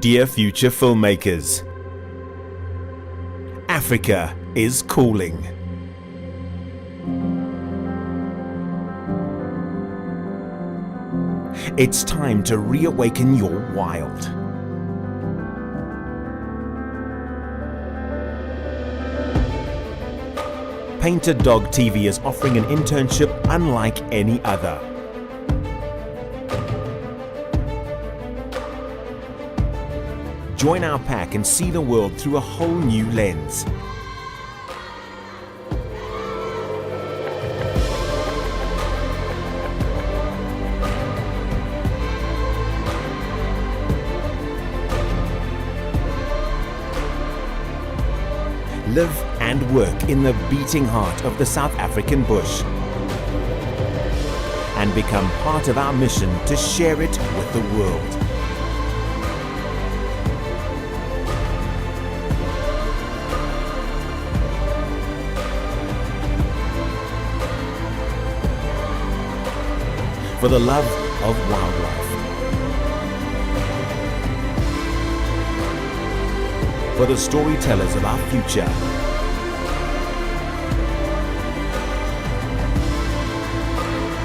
Dear future filmmakers, Africa is calling. It's time to reawaken your wild. Painted Dog TV is offering an internship unlike any other. Join our pack and see the world through a whole new lens. Live and work in the beating heart of the South African bush and become part of our mission to share it with the world. For the love of wildlife. For the storytellers of our future.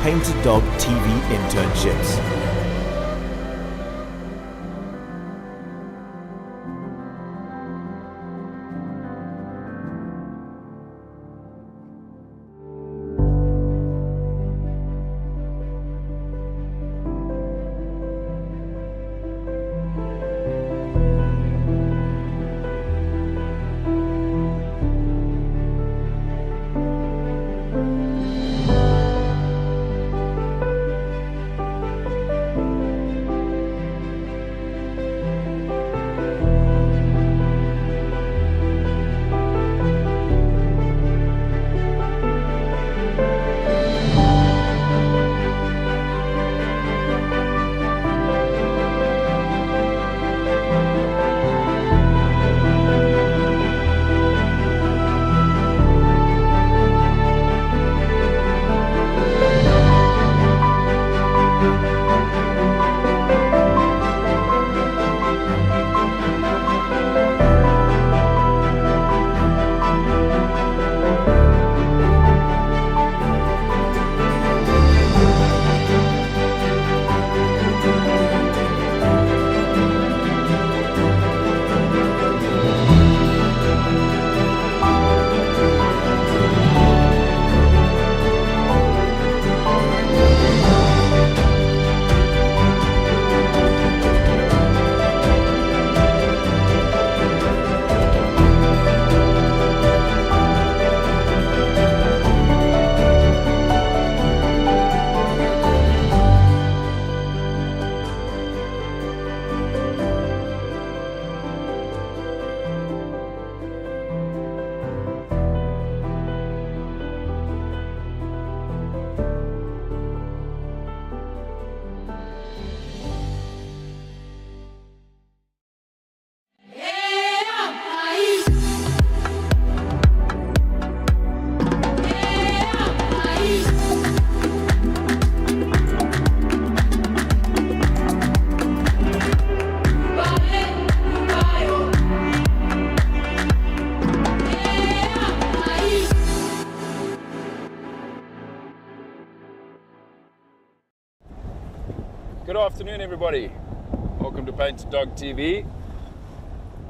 Painted Dog TV internships. Good afternoon, everybody. Welcome to Painted Dog TV.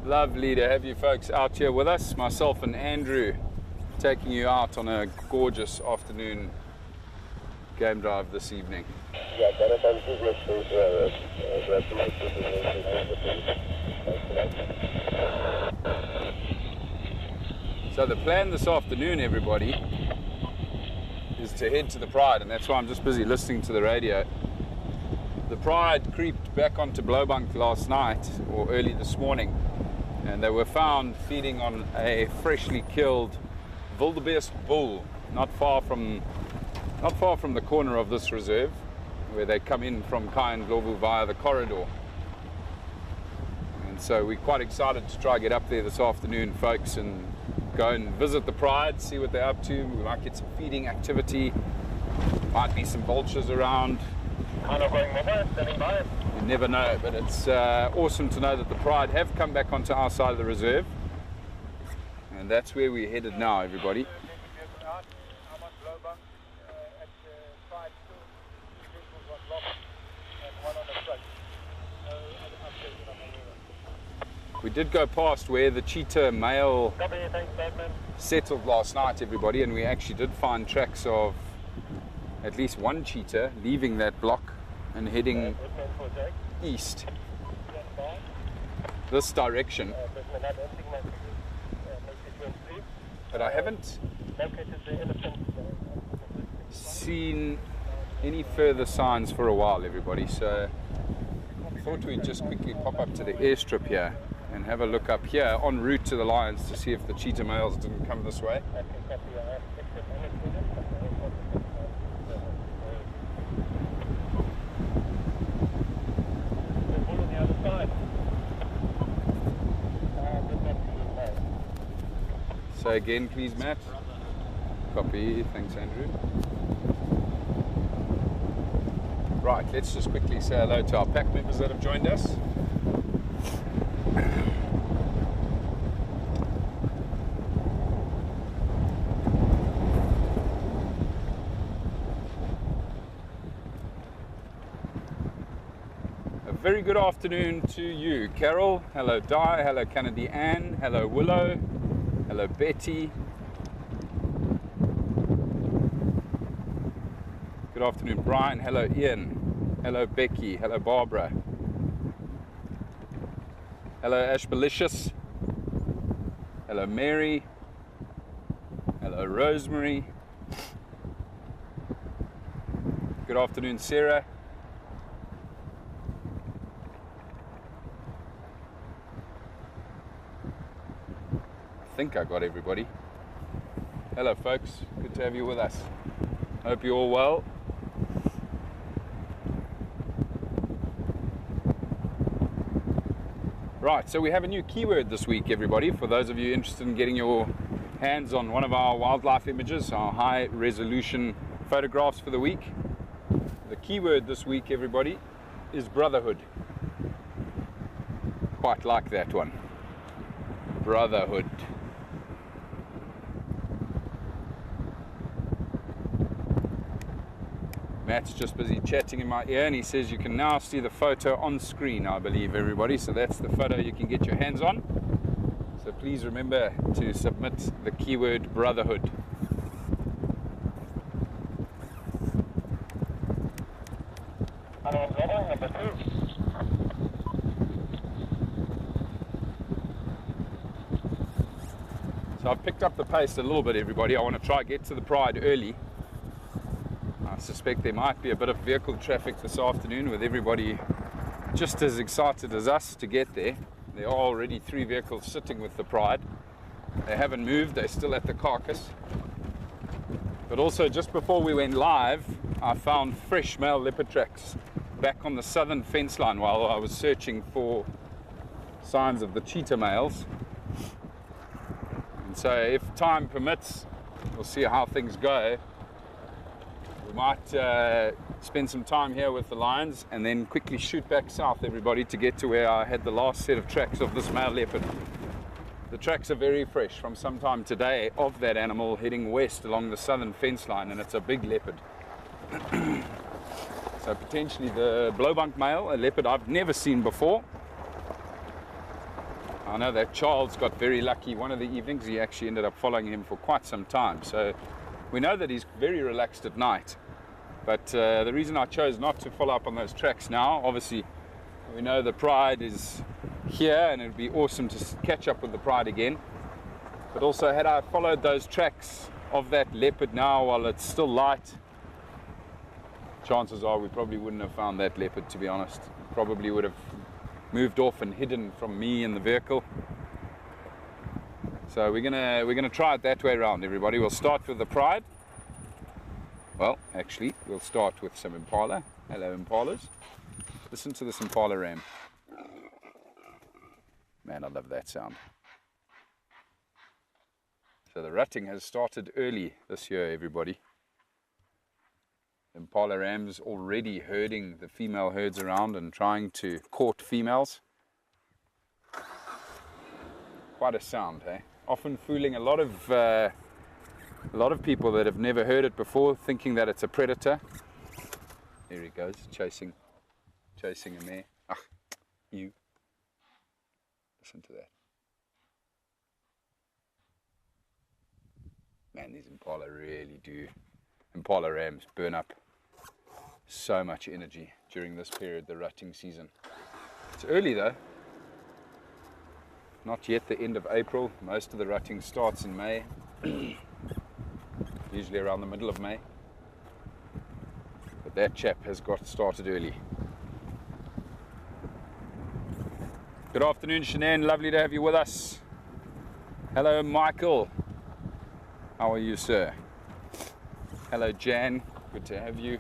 Lovely to have you folks out here with us. Myself and Andrew taking you out on a gorgeous afternoon game drive this evening. So the plan this afternoon, everybody, is to head to the Pride, and that's why I'm just busy listening to the radio. The Pride creeped back onto Blowbunk last night, or early this morning, and they were found feeding on a freshly killed wildebeest bull, not far from the corner of this reserve, where they come in from Kai and Glovu via the corridor. And so we're quite excited to try and get up there this afternoon, folks, and go and visit the Pride, see what they're up to. We might get some feeding activity, might be some vultures around. Going mobile, standing by. You never know, but it's awesome to know that the pride have come back onto our side of the reserve, and that's where we're headed now, everybody. We did go past where the cheetah male settled last night, everybody, and we actually did find tracks of at least one cheetah leaving that block and heading east, this direction. But I haven't seen any further signs for a while, everybody, so I thought we'd just quickly pop up to the airstrip here and have a look up here en route to the lions to see if the cheetah males didn't come this way. Say again, please, Matt. Copy. Thanks, Andrew. Right, let's just quickly say hello to our pack members that have joined us. Very good afternoon to you, Carol. Hello, Di. Hello, Kennedy Ann. Hello, Willow. Hello, Betty. Good afternoon, Brian. Hello, Ian. Hello, Becky. Hello, Barbara. Hello, Ashbalicious. Hello, Mary. Hello, Rosemary. Good afternoon, Sarah. I think I got everybody. Hello folks, good to have you with us. Hope you're all well. Right, so we have a new keyword this week, everybody. For those of you interested in getting your hands on one of our wildlife images, our high resolution photographs for the week, the keyword this week, everybody, is brotherhood. Quite like that one. Brotherhood. Matt's just busy chatting in my ear, and he says you can now see the photo on screen, I believe, everybody. So that's the photo you can get your hands on. So please remember to submit the keyword brotherhood. So I've picked up the pace a little bit, everybody. I want to try get to the pride early. I suspect there might be a bit of vehicle traffic this afternoon, with everybody just as excited as us to get there. There are already 3 vehicles sitting with the pride. They haven't moved, they're still at the carcass. But also, just before we went live, I found fresh male leopard tracks back on the southern fence line while I was searching for signs of the cheetah males. And so if time permits, we'll see how things go. We might spend some time here with the lions and then quickly shoot back south, everybody, to get to where I had the last set of tracks of this male leopard. The tracks are very fresh from sometime today of that animal heading west along the southern fence line, and it's a big leopard. So potentially the blowbunk male, a leopard I've never seen before. I know that Charles got very lucky one of the evenings. He actually ended up following him for quite some time. So we know that he's very relaxed at night, but the reason I chose not to follow up on those tracks now, obviously we know the pride is here and it would be awesome to catch up with the pride again, but also had I followed those tracks of that leopard now while it's still light, chances are we probably wouldn't have found that leopard, to be honest. Probably would have moved off and hidden from me in the vehicle. So we're gonna try it that way around, everybody. We'll start with the pride. Well, actually, we'll start with some impala. Hello, impalas. Listen to this impala ram. Man, I love that sound. So the rutting has started early this year, everybody. impala rams already herding the female herds around and trying to court females. Quite a sound, hey? Often fooling a lot of people that have never heard it before, thinking that it's a predator. There he goes, chasing a mare. Ah, you. Listen to that. Man, these impala rams burn up so much energy during this period, the rutting season. It's early though. Not yet the end of April. Most of the rutting starts in May. Usually around the middle of May. But that chap has got started early. Good afternoon, Shanann. Lovely to have you with us. Hello, Michael. How are you, sir? Hello, Jan. Good to have you.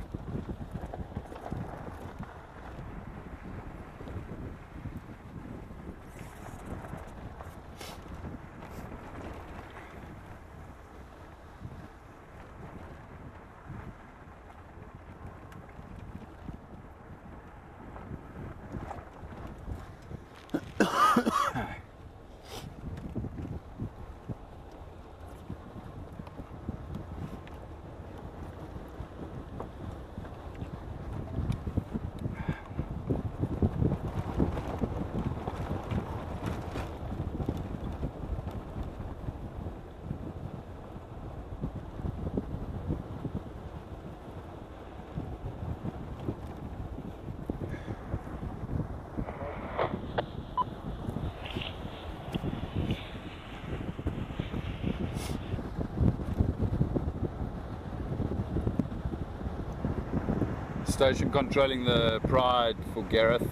Station controlling the Pride for Gareth.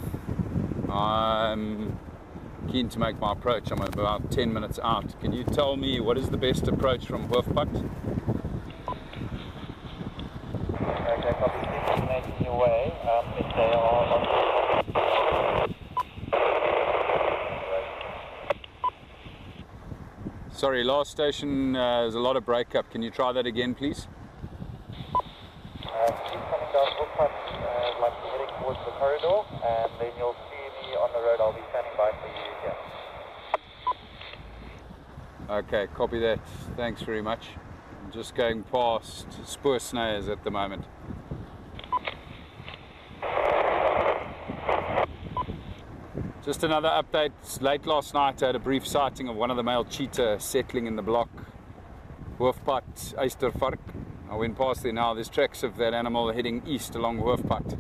I'm keen to make my approach. I'm about 10 minutes out. Can you tell me what is the best approach from Hoofpad? Okay, copy. Keep making your way. If they are on... Sorry, last station, there's a lot of breakup. Can you try that again, please? Keep coming down Hoofpad, like you're heading towards the corridor, and then you'll see me on the road. I'll be standing by for you here. Okay, copy that. Thanks very much. I'm just going past Spoorsnayers at the moment. Just another update. Late last night I had a brief sighting of one of the male cheetah settling in the block. Hoofpad, Eystervark. I went past there now. There's tracks of that animal heading east along Hoofpad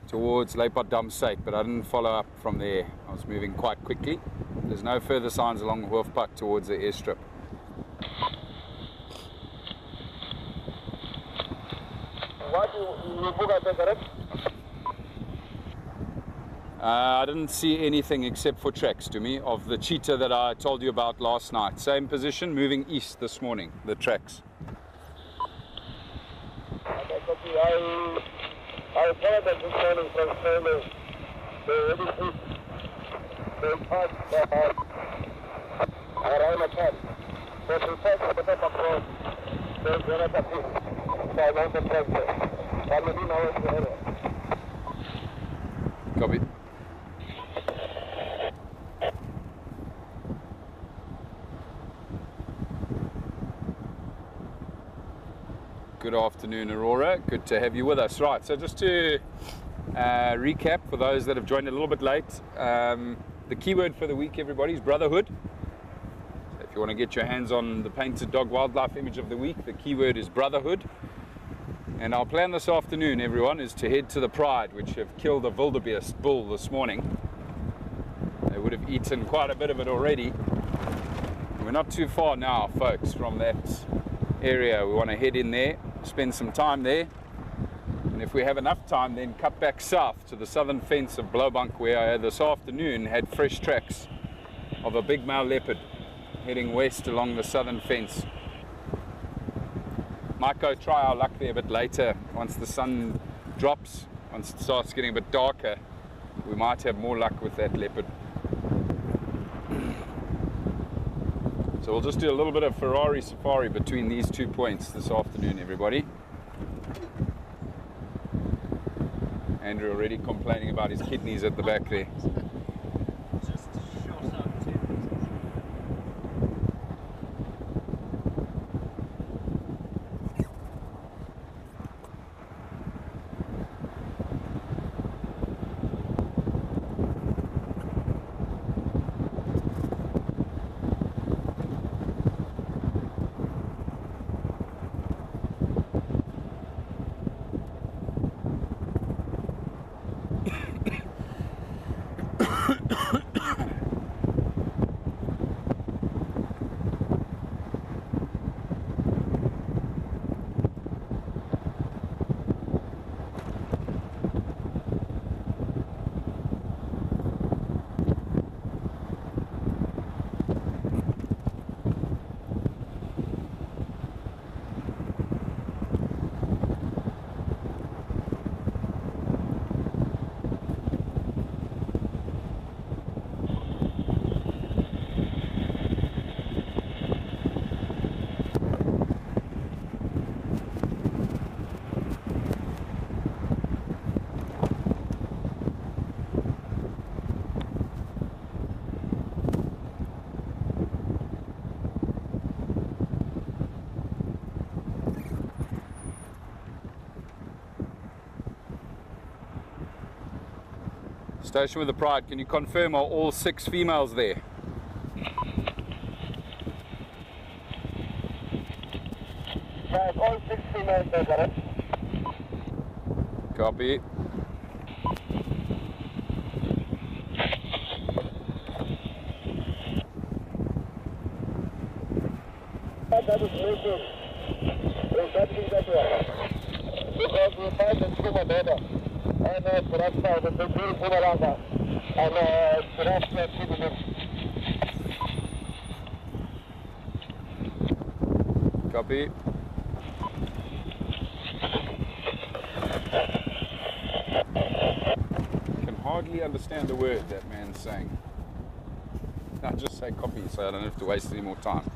towards Leopard site, but I didn't follow up from there. I was moving quite quickly. There's no further signs along Hoofpad towards the airstrip. I didn't see anything except for tracks to me of the cheetah that I told you about last night. Same position, moving east this morning, the tracks. Okay, copy. I followed them this morning from Poole. They're heading east. They're past around the camp. So we passed the top road. There's another piece. So I want to track there. I'm within hours to area. Copy. Good afternoon, Aurora. Good to have you with us. Right, so just to recap for those that have joined a little bit late, the keyword for the week, everybody, is brotherhood. So if you want to get your hands on the painted dog wildlife image of the week, the keyword is brotherhood. And our plan this afternoon, everyone, is to head to the Pride, which have killed a wildebeest bull this morning. They would have eaten quite a bit of it already. We're not too far now, folks, from that area. We want to head in there, spend some time there, and if we have enough time, then cut back south to the southern fence of Blaubank, where I this afternoon had fresh tracks of a big male leopard heading west along the southern fence. Might go try our luck there a bit later. Once the sun drops, once it starts getting a bit darker, we might have more luck with that leopard. So we'll just do a little bit of Ferrari safari between these 2 points this afternoon, everybody. Andrew already complaining about his kidneys at the back there. Just shot up too. Station with the Pride, can you confirm, are all 6 females there? Right, all 6 females there, Gareth. Copy. That is missing. There's something that way. Because we find the swimmer better. And perhaps the beautiful around us. And perhaps we are keeping it. Copy. Can hardly understand a word that man's saying. I'll just say copy so I don't have to waste any more time.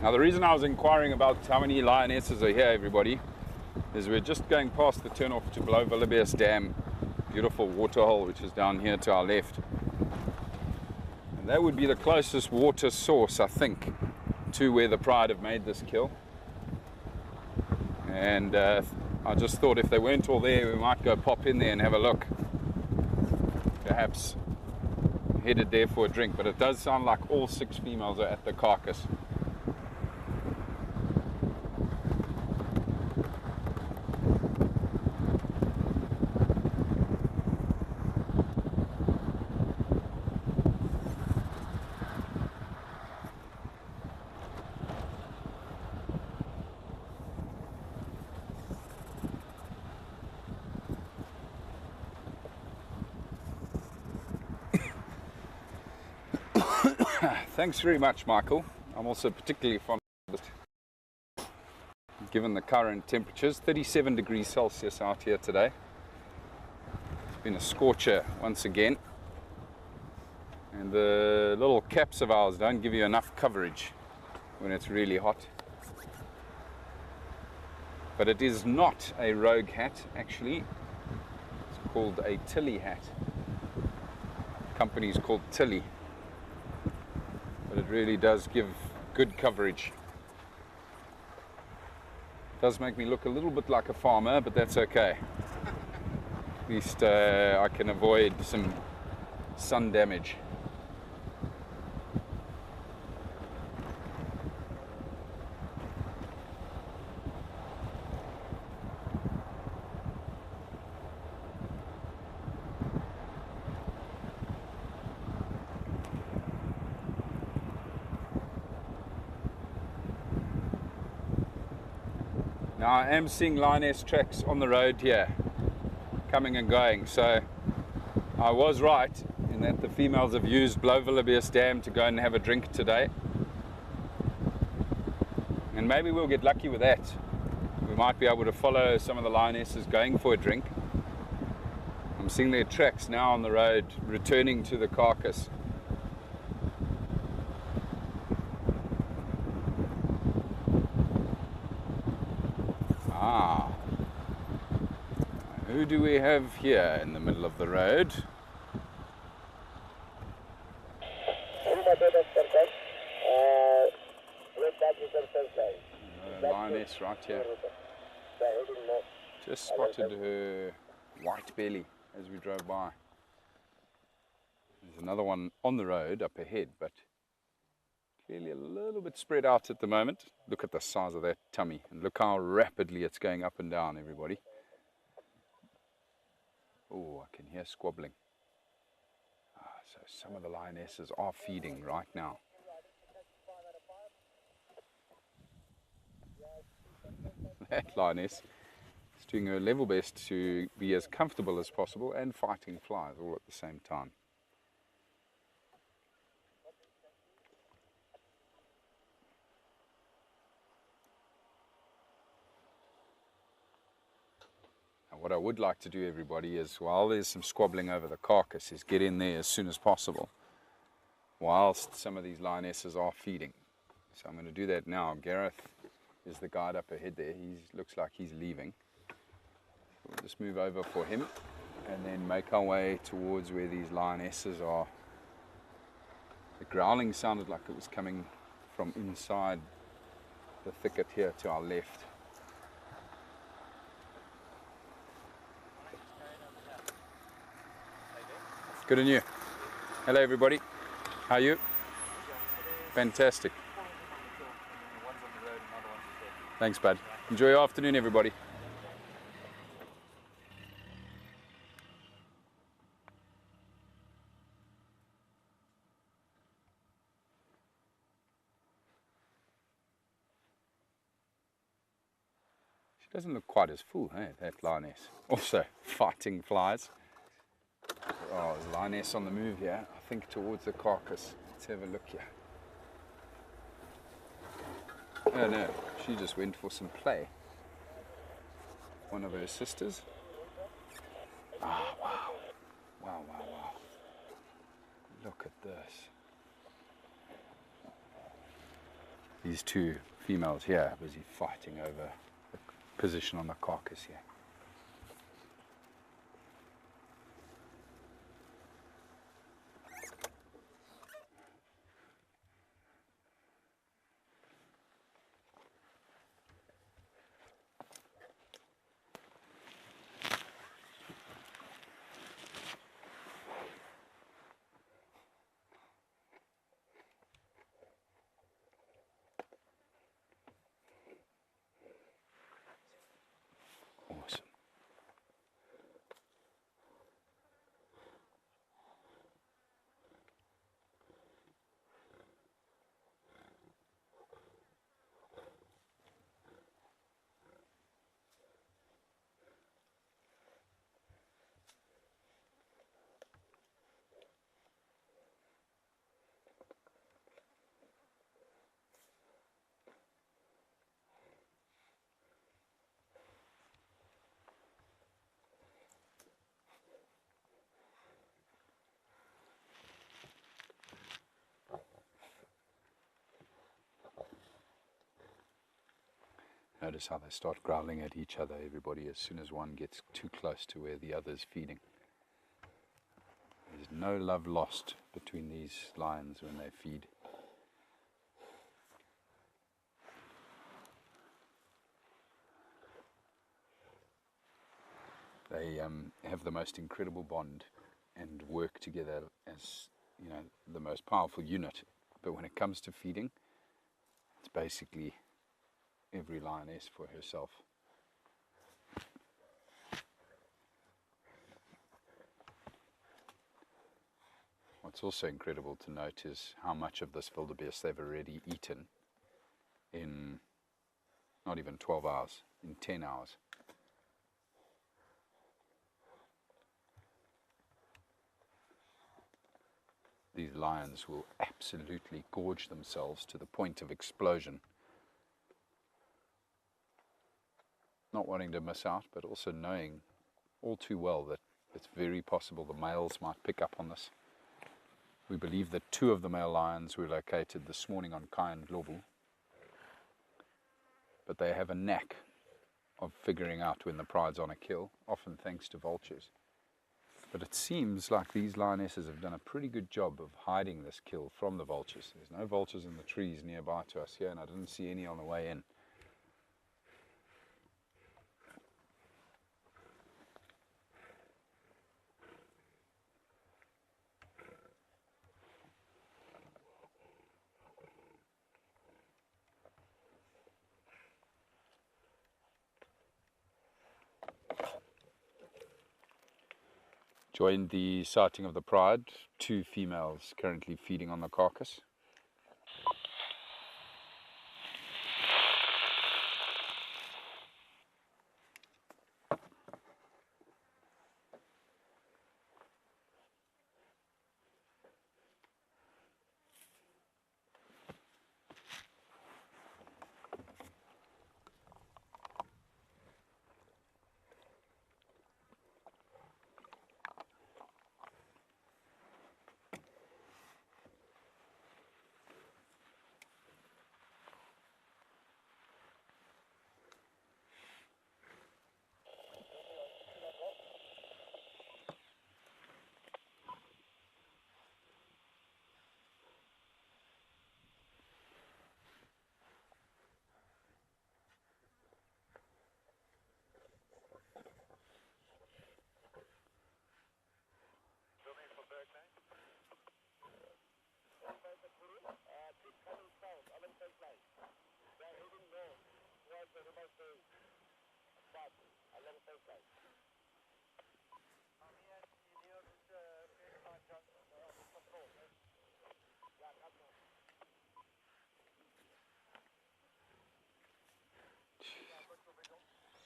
Now the reason I was inquiring about how many lionesses are here, everybody, is we're just going past the turn off to Lowveld of South Africa, beautiful waterhole which is down here to our left. And that would be the closest water source, I think, to where the Pride have made this kill. And I just thought if they weren't all there, we might go pop in there and have a look. Perhaps headed there for a drink, but it does sound like all 6 females are at the carcass. Thanks very much, Michael. I'm also particularly fond of it, given the current temperatures. 37 degrees Celsius out here today. It's been a scorcher once again. And the little caps of ours don't give you enough coverage when it's really hot. But it is not a rogue hat, actually. It's called a Tilly hat. The company's called Tilly. But it really does give good coverage. It does make me look a little bit like a farmer, but that's okay. At least I can avoid some sun damage. Now I am seeing lioness tracks on the road here, coming and going, so I was right in that the females have used Lowveld of South Africa to go and have a drink today. And maybe we'll get lucky with that. We might be able to follow some of the lionesses going for a drink. I'm seeing their tracks now on the road, returning to the carcass. Who do we have here in the middle of the road? Lioness right here. Just spotted her white belly as we drove by. There's another one on the road up ahead, but clearly a little bit spread out at the moment. Look at the size of that tummy and look how rapidly it's going up and down, everybody. Oh, I can hear squabbling. So some of the lionesses are feeding right now. That lioness is doing her level best to be as comfortable as possible and fighting flies all at the same time. What I would like to do, everybody, is while there's some squabbling over the carcass, is get in there as soon as possible whilst some of these lionesses are feeding. So I'm going to do that now. Gareth is the guide up ahead there. He looks like he's leaving. We'll just move over for him and then make our way towards where these lionesses are. The growling sounded like it was coming from inside the thicket here to our left. Good on you. Hello everybody. How are you? Fantastic. Thanks, bud. Enjoy your afternoon, everybody. She doesn't look quite as full, hey, that lioness. Also fighting flies. Oh, there's a lioness on the move here, I think towards the carcass. Let's have a look here. Oh no, she just went for some play. One of her sisters. Ah, wow. Wow, wow, wow. Look at this. These two females here are busy fighting over the position on the carcass here. Awesome. Notice how they start growling at each other, everybody, as soon as one gets too close to where the other's feeding. There's no love lost between these lions when they feed. They have the most incredible bond and work together as, you know, the most powerful unit. But when it comes to feeding, it's basically every lioness for herself. What's also incredible to note is how much of this wildebeest they've already eaten in not even 12 hours, in 10 hours. These lions will absolutely gorge themselves to the point of explosion. Not wanting to miss out, but also knowing all too well that it's very possible the males might pick up on this. We believe that 2 of the male lions were located this morning on Kai and Lowveld, but they have a knack of figuring out when the pride's on a kill, often thanks to vultures. But it seems like these lionesses have done a pretty good job of hiding this kill from the vultures. There's no vultures in the trees nearby to us here, and I didn't see any on the way in. Joined the sighting of the pride, 2 females currently feeding on the carcass.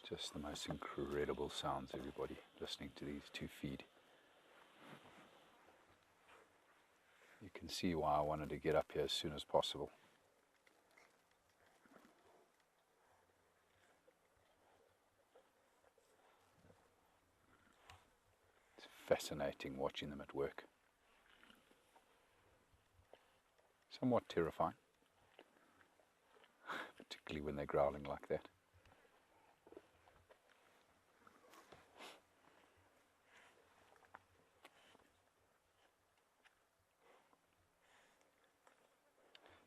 Just the most incredible sounds, everybody, listening to these 2 feed. You can see why I wanted to get up here as soon as possible. It's fascinating watching them at work. Somewhat terrifying, particularly when they're growling like that.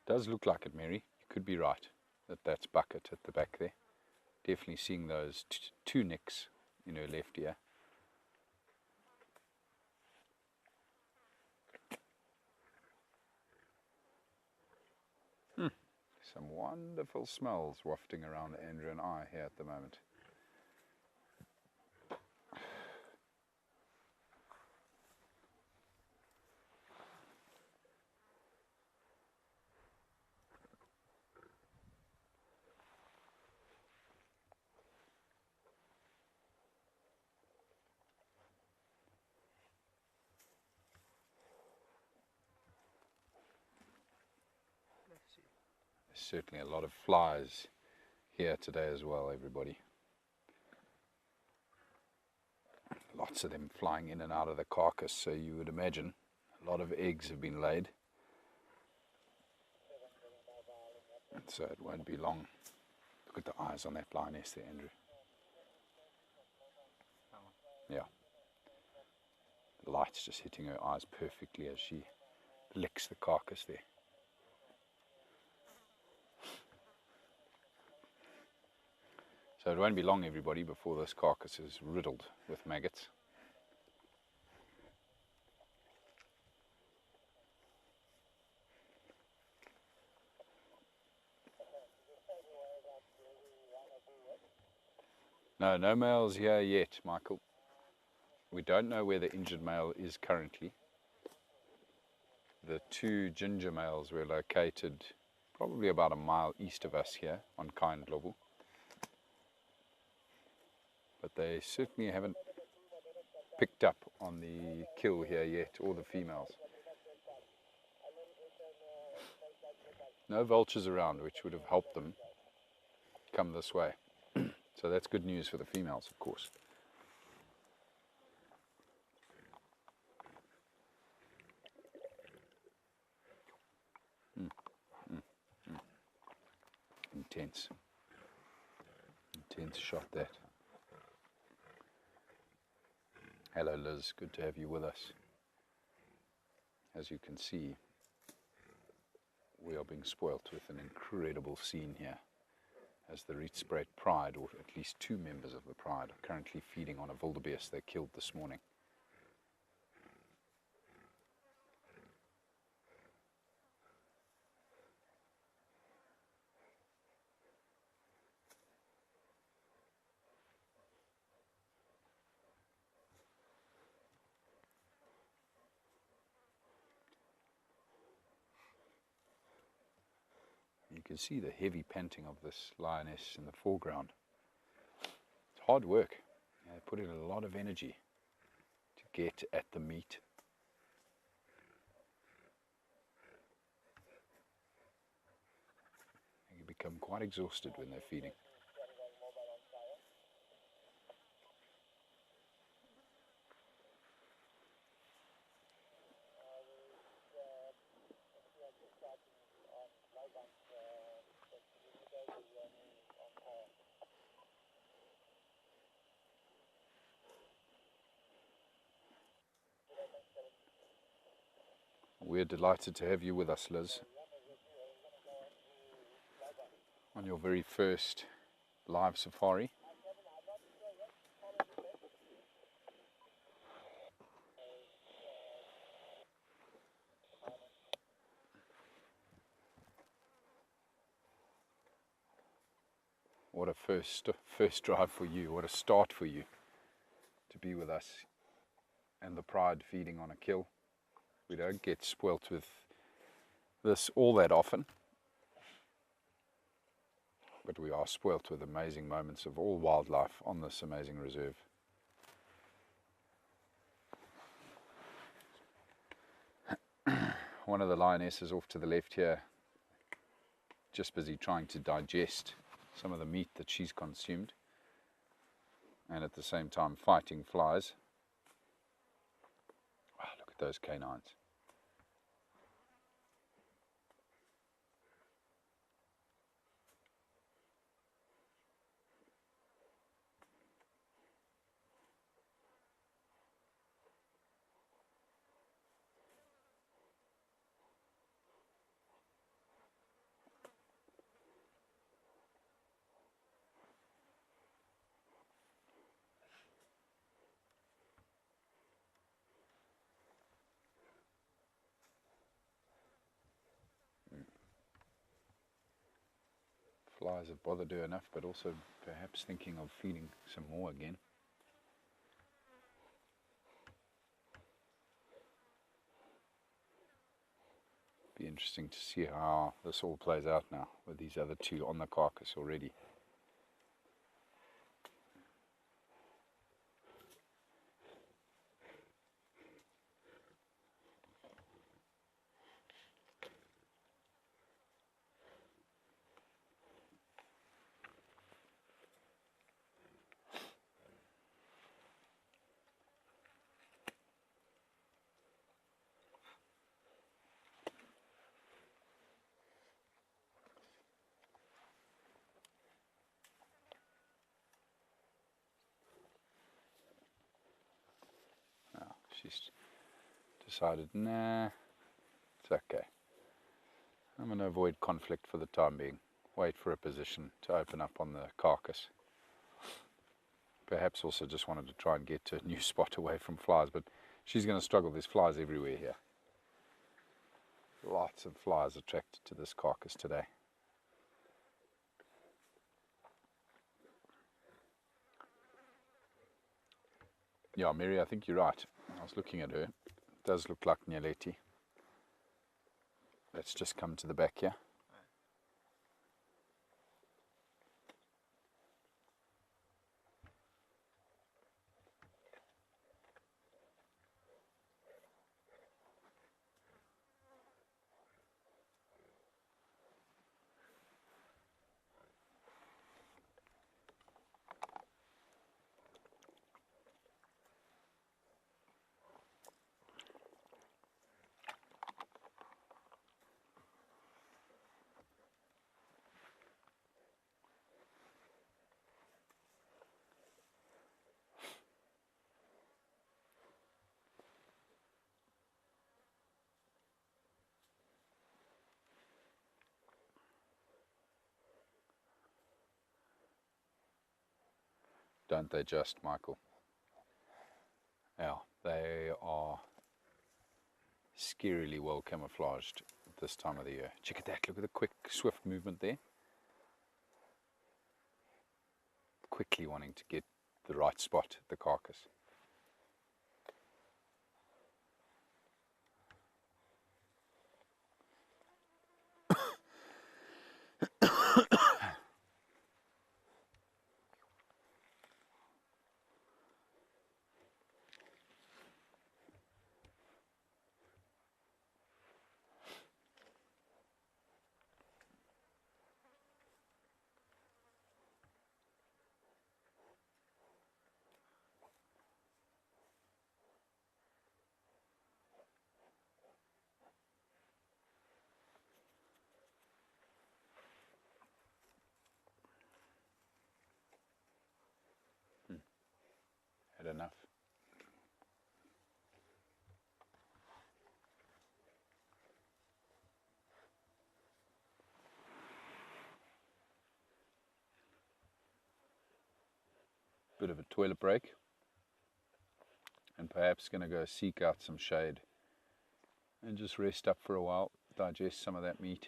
Does look like it, Mary. You could be right that that's Bucket at the back there. Definitely seeing those 2 nicks in her left ear. Some wonderful smells wafting around Andrew and I here at the moment. Certainly a lot of flies here today as well, everybody. Lots of them flying in and out of the carcass, so you would imagine a lot of eggs have been laid. So it won't be long. Look at the eyes on that lioness there, Andrew. Yeah. The light's just hitting her eyes perfectly as she licks the carcass there. So it won't be long, everybody, before this carcass is riddled with maggots. No males here yet, Michael. We don't know where the injured male is currently. The 2 ginger males were located probably about a mile east of us here on Kindlovu. But they certainly haven't picked up on the kill here yet, or the females. No vultures around, which would have helped them come this way. So that's good news for the females, of course. Intense. intense shot, that. Hello Liz, good to have you with us. As you can see, we are being spoilt with an incredible scene here, as the Rietspruit Pride, or at least 2 members of the Pride, are currently feeding on a wildebeest they killed this morning. You can see the heavy panting of this lioness in the foreground. It's hard work. They put in a lot of energy to get at the meat. They become quite exhausted when they're feeding. We're delighted to have you with us, Liz, on your very first live safari. What a first drive for you, what a start for you to be with us and the Pride feeding on a kill. We don't get spoilt with this all that often, but we are spoilt with amazing moments of all wildlife on this amazing reserve. One of the lionesses off to the left here, just busy trying to digest some of the meat that she's consumed, and at the same time fighting flies. Wow, look at those canines. Flies have bothered her enough, but also perhaps thinking of feeding some more again. Be interesting to see how this all plays out now with these other 2 on the carcass already. She's decided, nah, it's okay. I'm going to avoid conflict for the time being. Wait for a position to open up on the carcass. Perhaps also just wanted to try and get to a new spot away from flies, but she's going to struggle. There's flies everywhere here. Lots of flies attracted to this carcass today. Yeah, Mary, I think you're right. I was looking at her. It does look like Nyaleti. Let's just come to the back here. Don't they just, Michael? Yeah, they are scarily well camouflaged at this time of the year. Check at that, look at the quick, swift movement there. Quickly wanting to get the right spot at the carcass. Had enough. Bit of a toilet break, and perhaps going to go seek out some shade and just rest up for a while, digest some of that meat.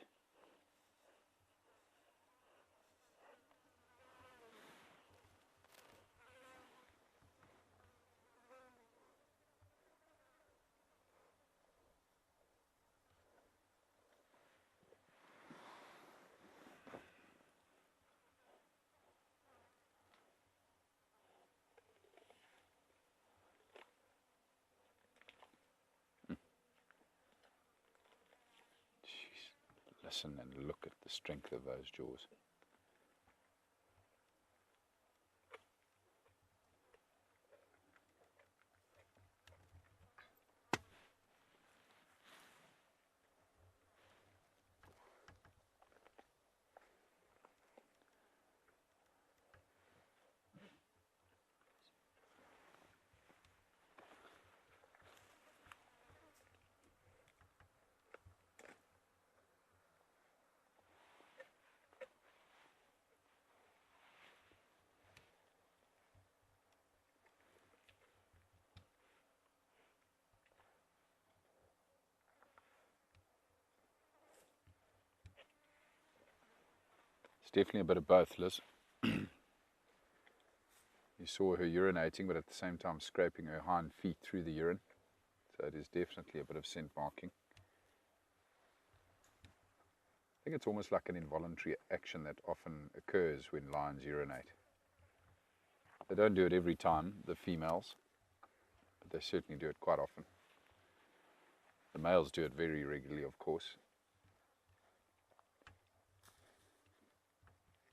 Listen and look at the strength of those jaws. It's definitely a bit of both, Liz. You saw her urinating, but at the same time scraping her hind feet through the urine. So it is definitely a bit of scent marking. I think it's almost like an involuntary action that often occurs when lions urinate. They don't do it every time, the females, but they certainly do it quite often. The males do it very regularly, of course.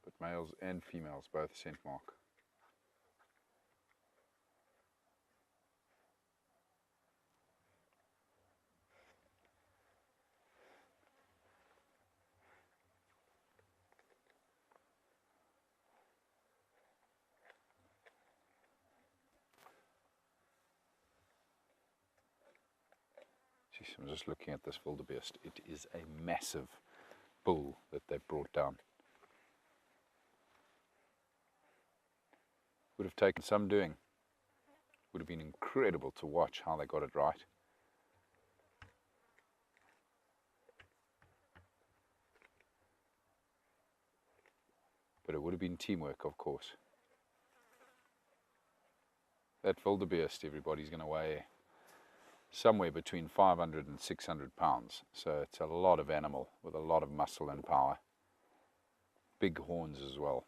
But males and females both scent mark. Jeez, I'm just looking at this wildebeest. It is a massive bull that they've brought down. Would have taken some doing. Would have been incredible to watch how they got it right. But it would have been teamwork, of course. That wildebeest, everybody's going to weigh somewhere between 500 and 600 pounds. So it's a lot of animal with a lot of muscle and power. Big horns as well.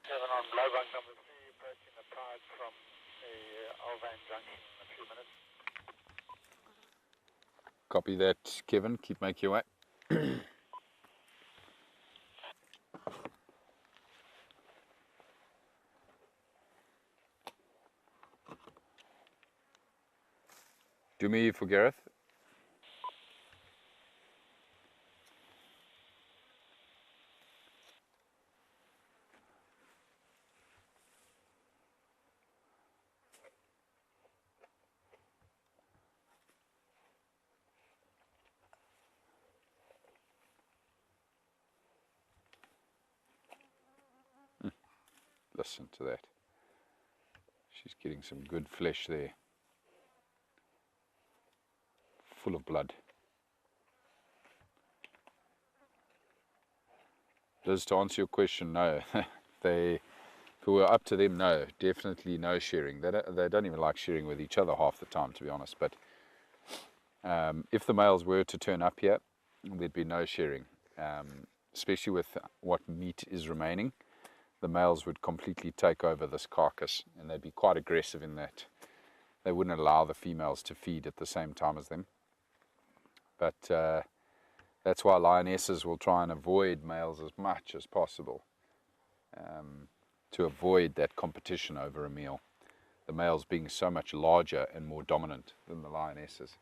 Kevin on Lowveld number 3, approaching the pride from the Alvane Junction in a few minutes. Copy that, Kevin. Keep making your way. Do me for Gareth. Listen to that. She's getting some good flesh there. Full of blood. Liz, to answer your question, no. If it were up to them, no. Definitely no sharing. They don't even like sharing with each other half the time, to be honest. But if the males were to turn up here, there'd be no sharing. Especially with what meat is remaining. The males would completely take over this carcass, and they'd be quite aggressive in that they wouldn't allow the females to feed at the same time as them. But that's why lionesses will try and avoid males as much as possible, to avoid that competition over a meal. The males being so much larger and more dominant than the lionesses.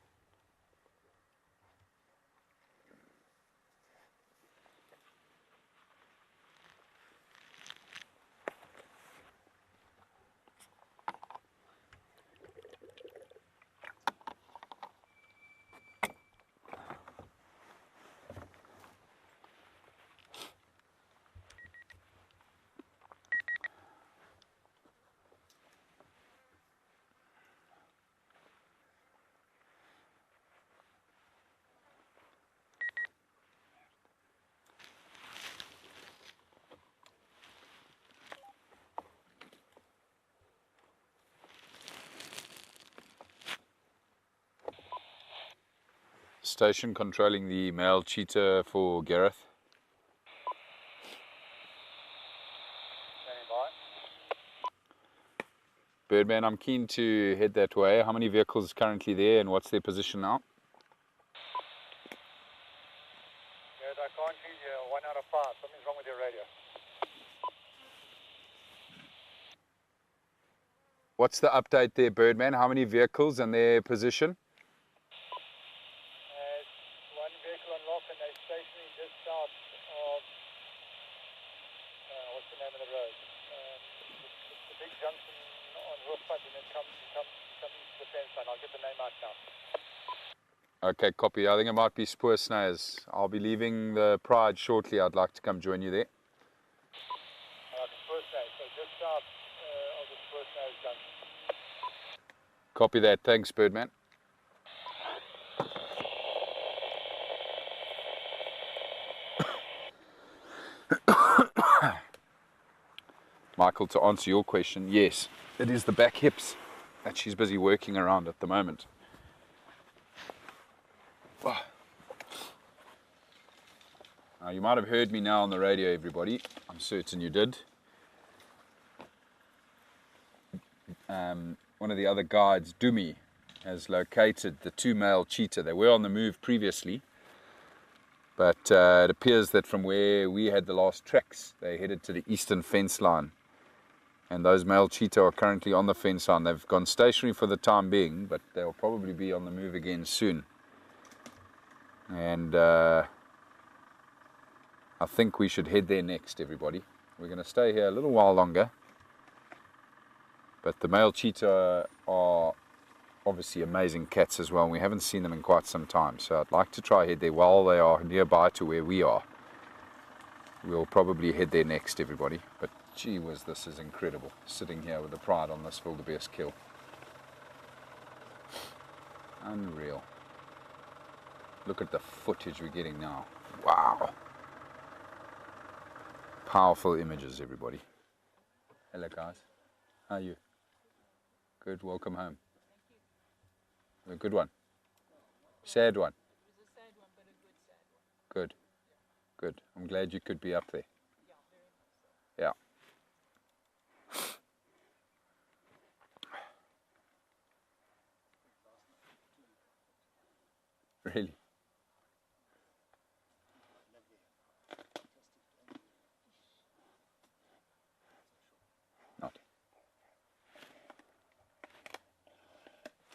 Station controlling the male cheetah for Gareth. Standing by. Birdman, I'm keen to head that way. How many vehicles currently there and what's their position now? Yes, I can't see you. 1 out of 5. Something's wrong with your radio. What's the update there, Birdman? How many vehicles and their position? One vehicle unlocked and they're stationing just south of, what's the name of the road? The big junction on Rietspruit and then come into the fence line. I'll get the name out now. Okay, copy. I think it might be Spoor Snares. I'll be leaving the Pride shortly. I'd like to come join you there. Spoor Snares, so just south of the Spoor Snares junction. Copy that. Thanks, Birdman. Michael, to answer your question, yes, it is the back hips that she's busy working around at the moment. Now, you might have heard me now on the radio, everybody. I'm certain you did. One of the other guides, Dumi, has located the 2 male cheetah. They were on the move previously, but it appears that from where we had the last tracks, they headed to the eastern fence line. And those male cheetah are currently on the fence line. They've gone stationary for the time being, but they'll probably be on the move again soon. And I think we should head there next, everybody. We're going to stay here a little while longer. But the male cheetah are obviously amazing cats as well. We haven't seen them in quite some time. So I'd like to try head there while they are nearby to where we are. We'll probably head there next, everybody. But gee whiz, this is incredible. Sitting here with the Pride on this wildebeest kill. Unreal. Look at the footage we're getting now. Wow. Powerful images, everybody. Hello, guys. How are you? Good. Welcome home. A good one. Sad one. It was a sad one, but a good sad one. Good. Good. I'm glad you could be up there. Yeah, very much so. Yeah.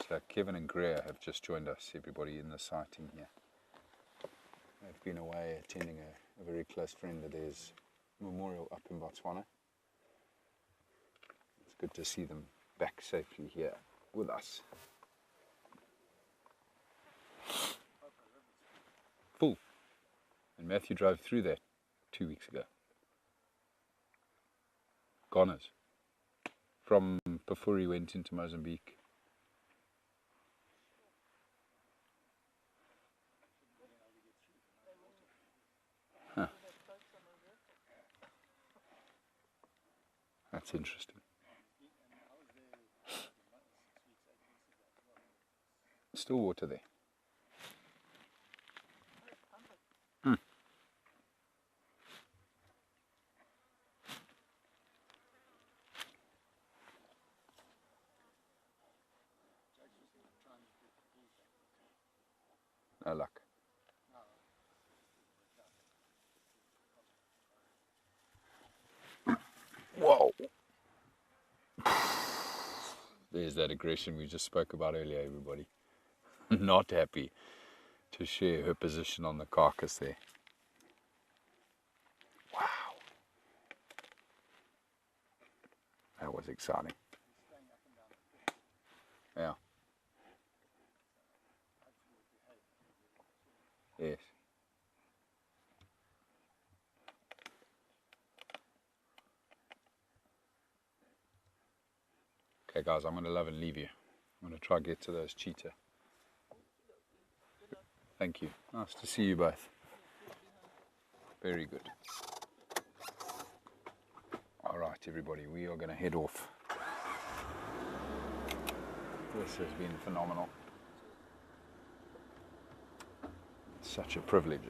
So Kevin and Greer have just joined us, everybody, in the sighting here. They've been away attending a very close friend of theirs' memorial up in Botswana. It's good to see them back safely here with us. Poole. And Matthew drove through that 2 weeks ago. Goners. From before he went into Mozambique. Huh. That's interesting. Still water there. No luck. Whoa. There's that aggression we just spoke about earlier, everybody. Not happy to share her position on the carcass there. Wow. That was exciting. Yeah. Yes. Okay guys, I'm going to love and leave you. I'm going to try to get to those cheetah. Thank you. Nice to see you both. Very good. Alright everybody, we are going to head off. This has been phenomenal. Such a privilege.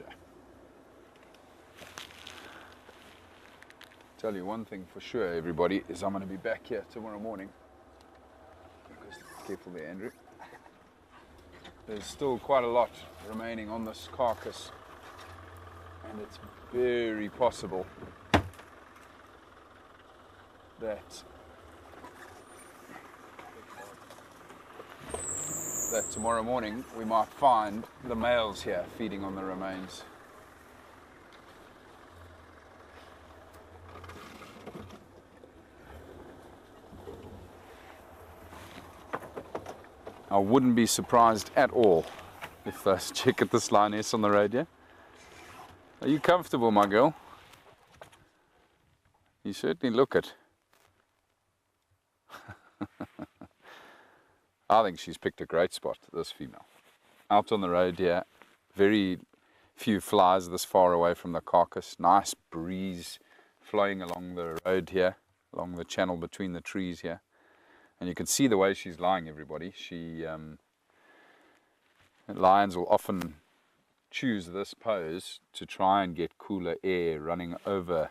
Tell you one thing for sure, everybody, is I'm going to be back here tomorrow morning. Careful there, Andrew. There's still quite a lot remaining on this carcass, and it's very possible that tomorrow morning we might find the males here feeding on the remains. I wouldn't be surprised at all if those check at this lioness on the road, yeah? Are you comfortable, my girl? You certainly look it. I think she's picked a great spot, this female. Out on the road here, very few flies this far away from the carcass. Nice breeze flowing along the road here, along the channel between the trees here. And you can see the way she's lying, everybody. Lions will often choose this pose to try and get cooler air running over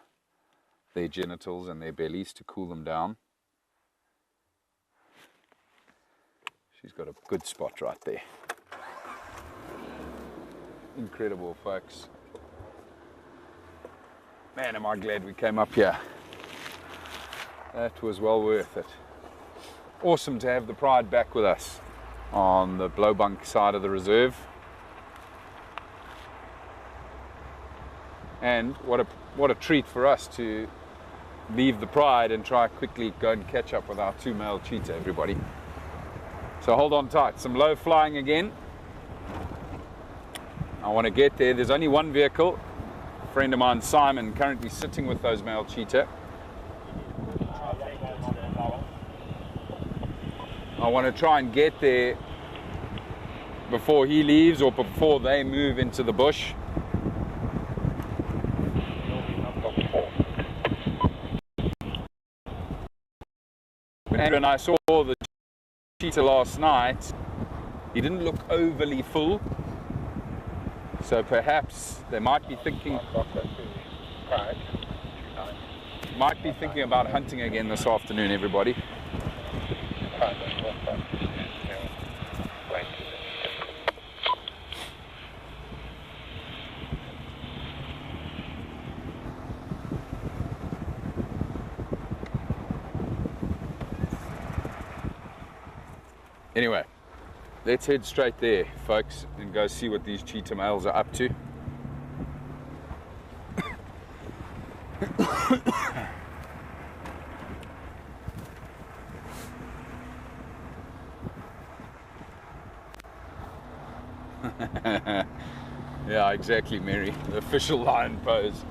their genitals and their bellies to cool them down. She's got a good spot right there. Incredible, folks. Man, am I glad we came up here. That was well worth it. Awesome to have the Pride back with us on the Blowbunk side of the reserve. And what a treat for us to leave the Pride and try quickly go and catch up with our two male cheetah, everybody. So hold on tight. Some low flying again. I want to get there. There's only one vehicle. A friend of mine, Simon, currently sitting with those male cheetah. I want to try and get there before he leaves or before they move into the bush. When Andrew and I saw the cheetah last night, he didn't look overly full, so perhaps they might be thinking about hunting again this afternoon, everybody. Anyway, let's head straight there, folks, and go see what these cheetah males are up to. Yeah, exactly, Mary. The official lion pose.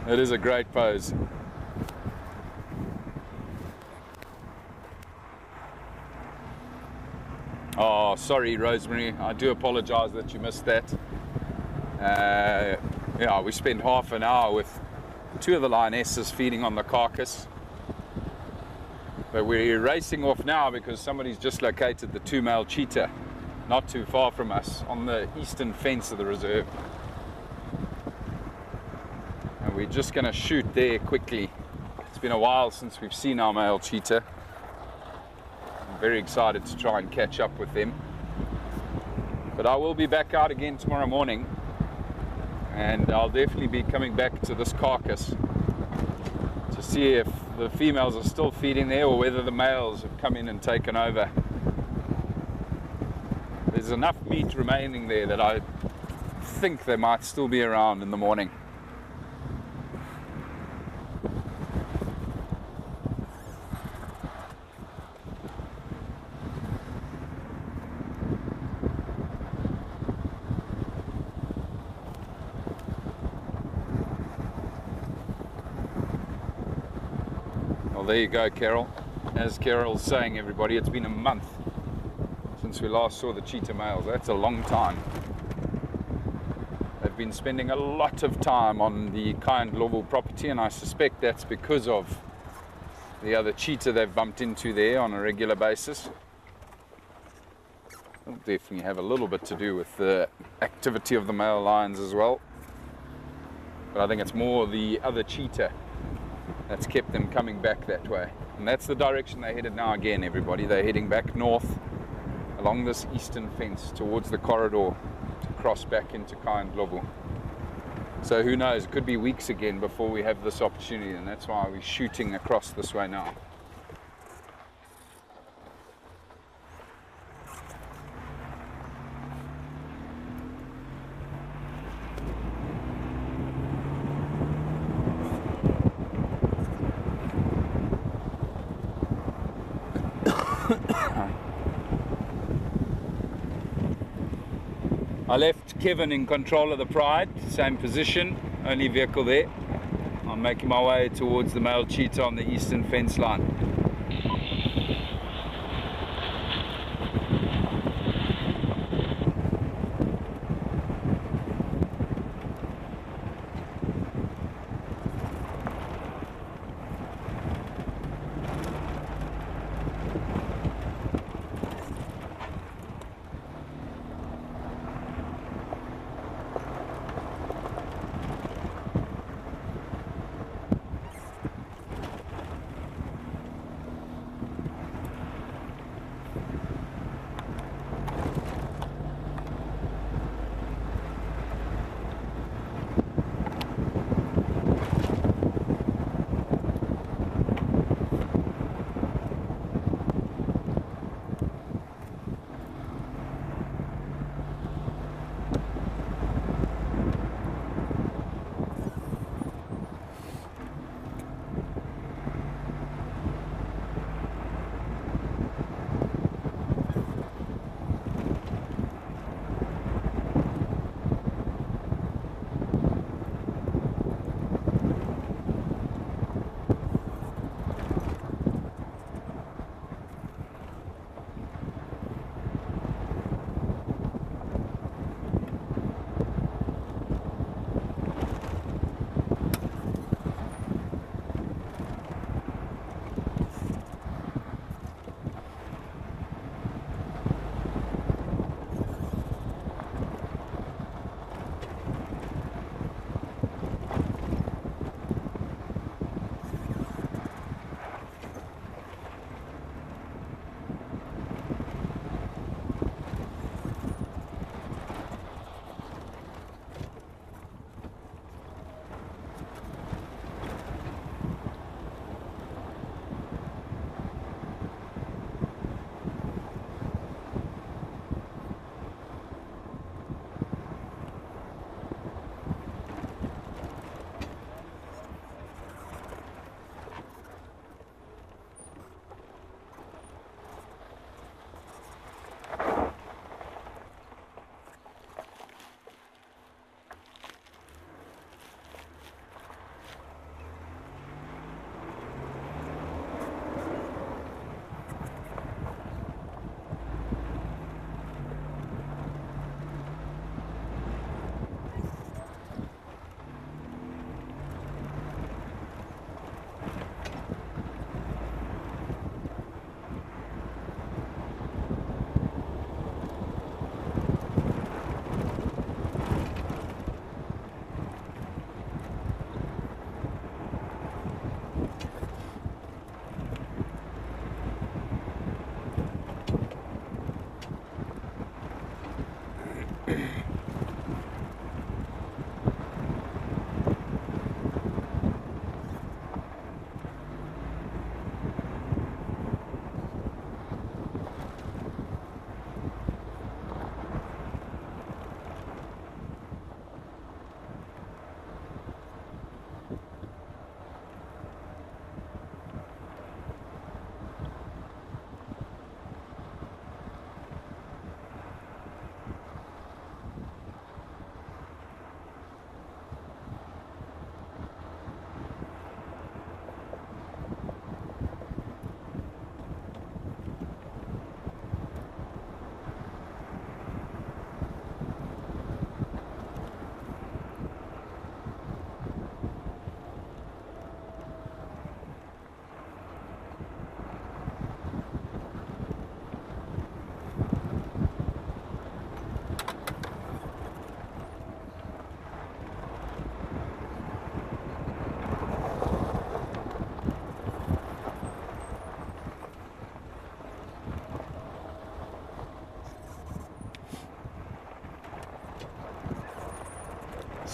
It is a great pose. Oh, sorry, Rosemary. I do apologize that you missed that. Yeah, we spent half an hour with two of the lionesses feeding on the carcass. But we're racing off now because somebody's just located the 2 male cheetah not too far from us on the eastern fence of the reserve. And we're just going to shoot there quickly. It's been a while since we've seen our male cheetah. I'm very excited to try and catch up with them. But I will be back out again tomorrow morning, and I'll definitely be coming back to this carcass to see if the females are still feeding there or whether the males have come in and taken over. There's enough meat remaining there that I think they might still be around in the morning. Well, there you go, Carol. As Carol's saying, everybody, it's been a month since we last saw the cheetah males. That's a long time. They've been spending a lot of time on the Lowveld property, and I suspect that's because of the other cheetah they've bumped into there on a regular basis. It'll definitely have a little bit to do with the activity of the male lions as well. But I think it's more the other cheetah that's kept them coming back that way. And that's the direction they're headed now again, everybody. They're heading back north along this eastern fence towards the corridor to cross back into Lowveld. So who knows, it could be weeks again before we have this opportunity, and that's why we're shooting across this way now. I left Kevin in control of the Pride, same position, only vehicle there. I'm making my way towards the male cheetah on the eastern fence line.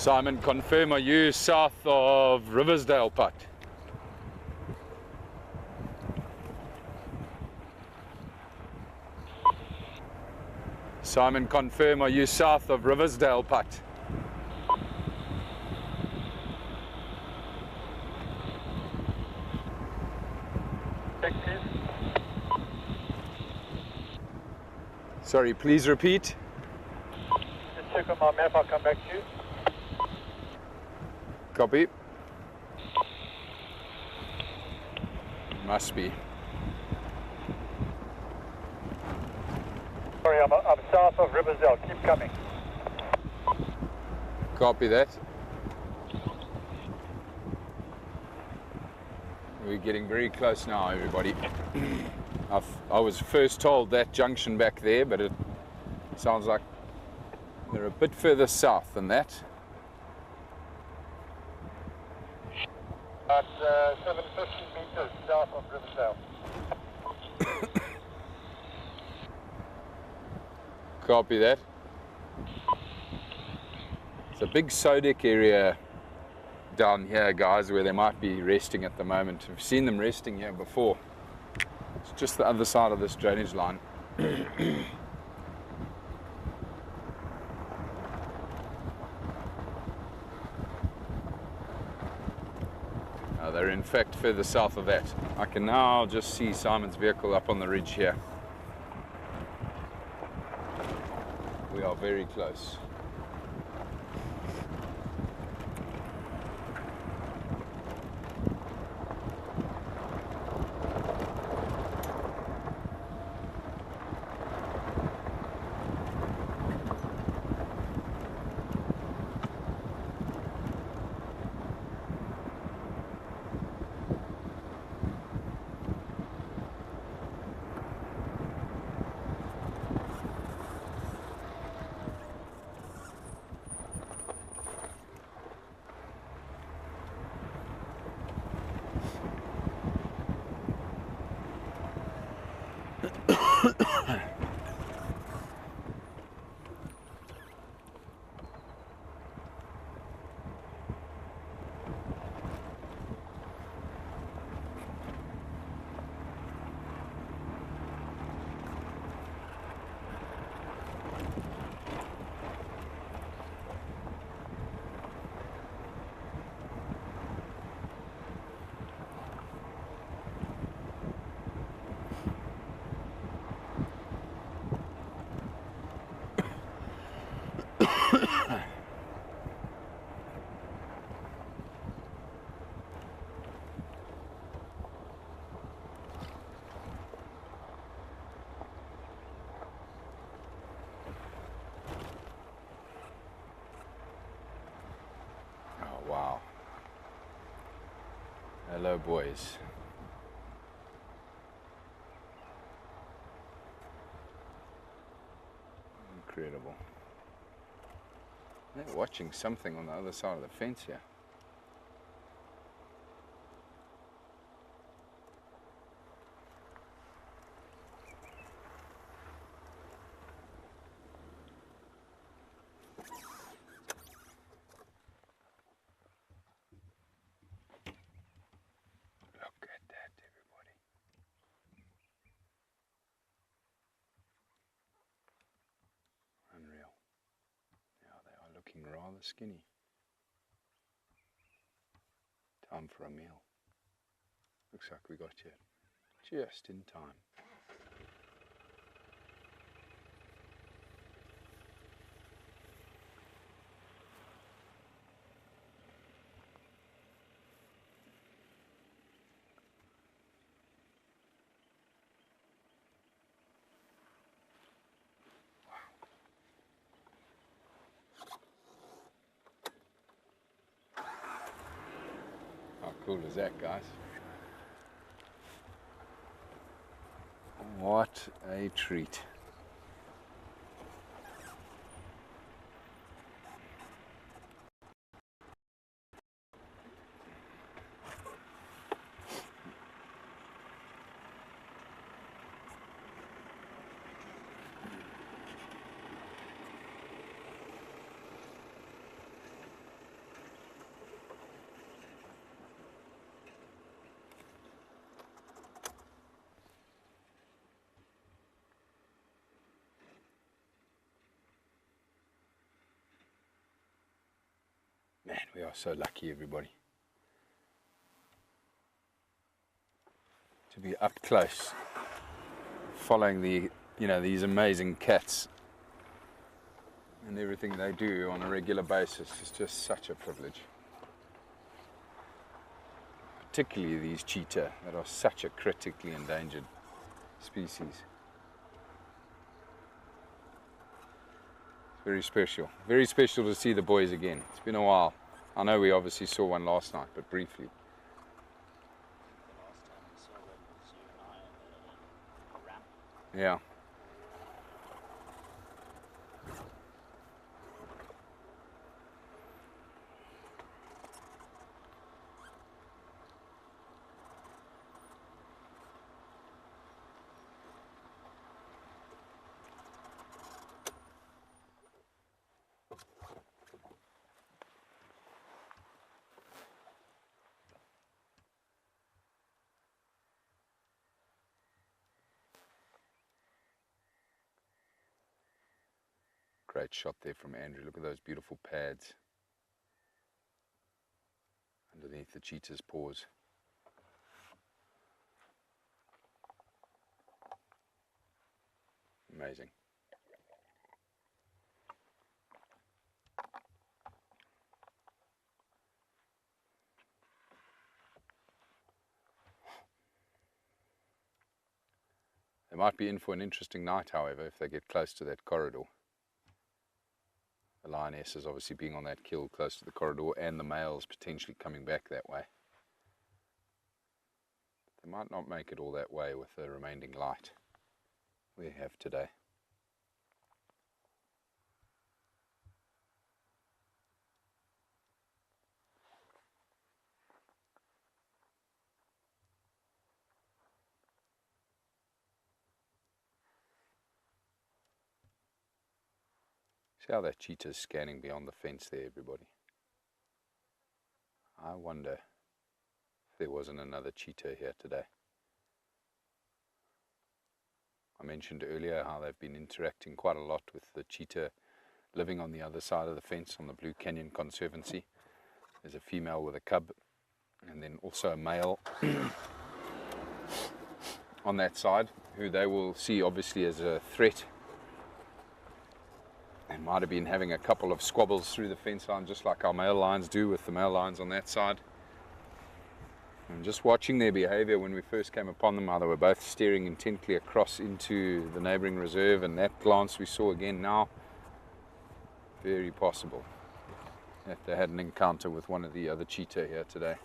Simon, confirm, are you south of Riversdale Putt? Simon, confirm, are you south of Riversdale Putt? Check, please. Sorry, please repeat. Just check on my map, I'll come back to you. Copy. Must be. Sorry, I'm south of Riversdale. Keep coming. Copy that. We're getting very close now, everybody. I was first told that junction back there, but it sounds like they're a bit further south than that. At 750 meters south of Riversdale. Copy that. It's a big Sodek area down here, guys, where they might be resting at the moment. I've seen them resting here before. It's just the other side of this drainage line. They're in fact further south of that. I can now just see Simon's vehicle up on the ridge here. We are very close. Wow. Hello, boys. Incredible. They're watching something on the other side of the fence here. Rather skinny. Time for a meal. Looks like we got here just in time. How cool is that, guys? What a treat. Man, we are so lucky, everybody, to be up close, following these amazing cats and everything they do on a regular basis. Is just such a privilege. Particularly these cheetah that are such a critically endangered species. Very special to see the boys again. It's been a while. I know we obviously saw one last night, but briefly. Last time we saw them was you and I at a ramp. Yeah. Great shot there from Andrew. Look at those beautiful pads underneath the cheetah's paws. Amazing. They might be in for an interesting night, however, if they get close to that corridor. The lionesses obviously being on that kill close to the corridor, and the males potentially coming back that way. They might not make it all that way with the remaining light we have today. See how that cheetah's scanning beyond the fence there, everybody. I wonder if there wasn't another cheetah here today. I mentioned earlier how they've been interacting quite a lot with the cheetah living on the other side of the fence on the Blue Canyon Conservancy. There's a female with a cub, and then also a male on that side, who they will see obviously as a threat. And might have been having a couple of squabbles through the fence line, just like our male lions do with the male lions on that side. And just watching their behavior when we first came upon them, how they were both staring intently across into the neighboring reserve, and that glance we saw again now, very possible that they had an encounter with one of the other cheetah here today.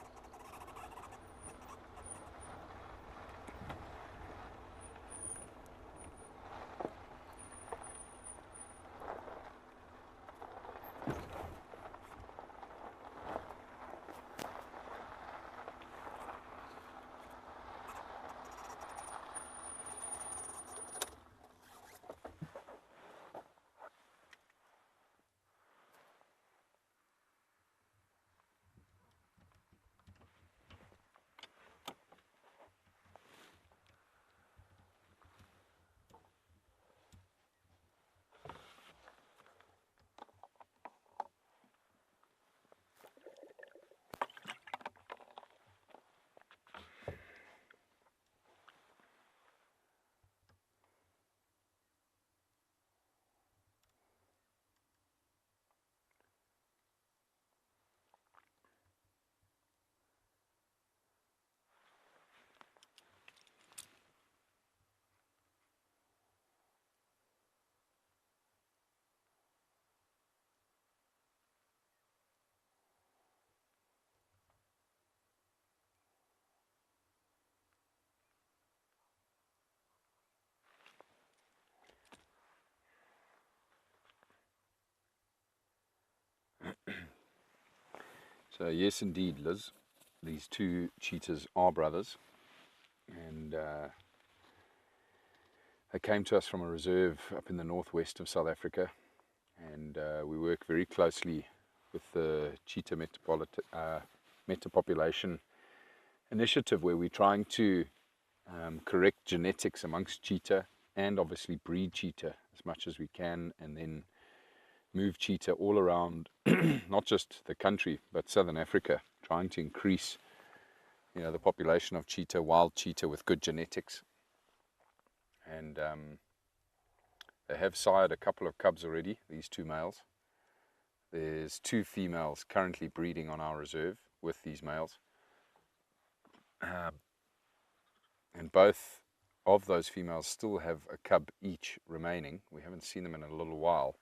So yes, indeed, Liz, these two cheetahs are brothers, and they came to us from a reserve up in the northwest of South Africa, and we work very closely with the Cheetah Metapopulation initiative, where we're trying to correct genetics amongst cheetah and obviously breed cheetah as much as we can, and then move cheetah all around, not just the country, but Southern Africa, trying to increase, the population of cheetah, wild cheetah with good genetics. And they have sired a couple of cubs already, these two males. There's 2 females currently breeding on our reserve with these males. And both of those females still have a cub each remaining. We haven't seen them in a little while.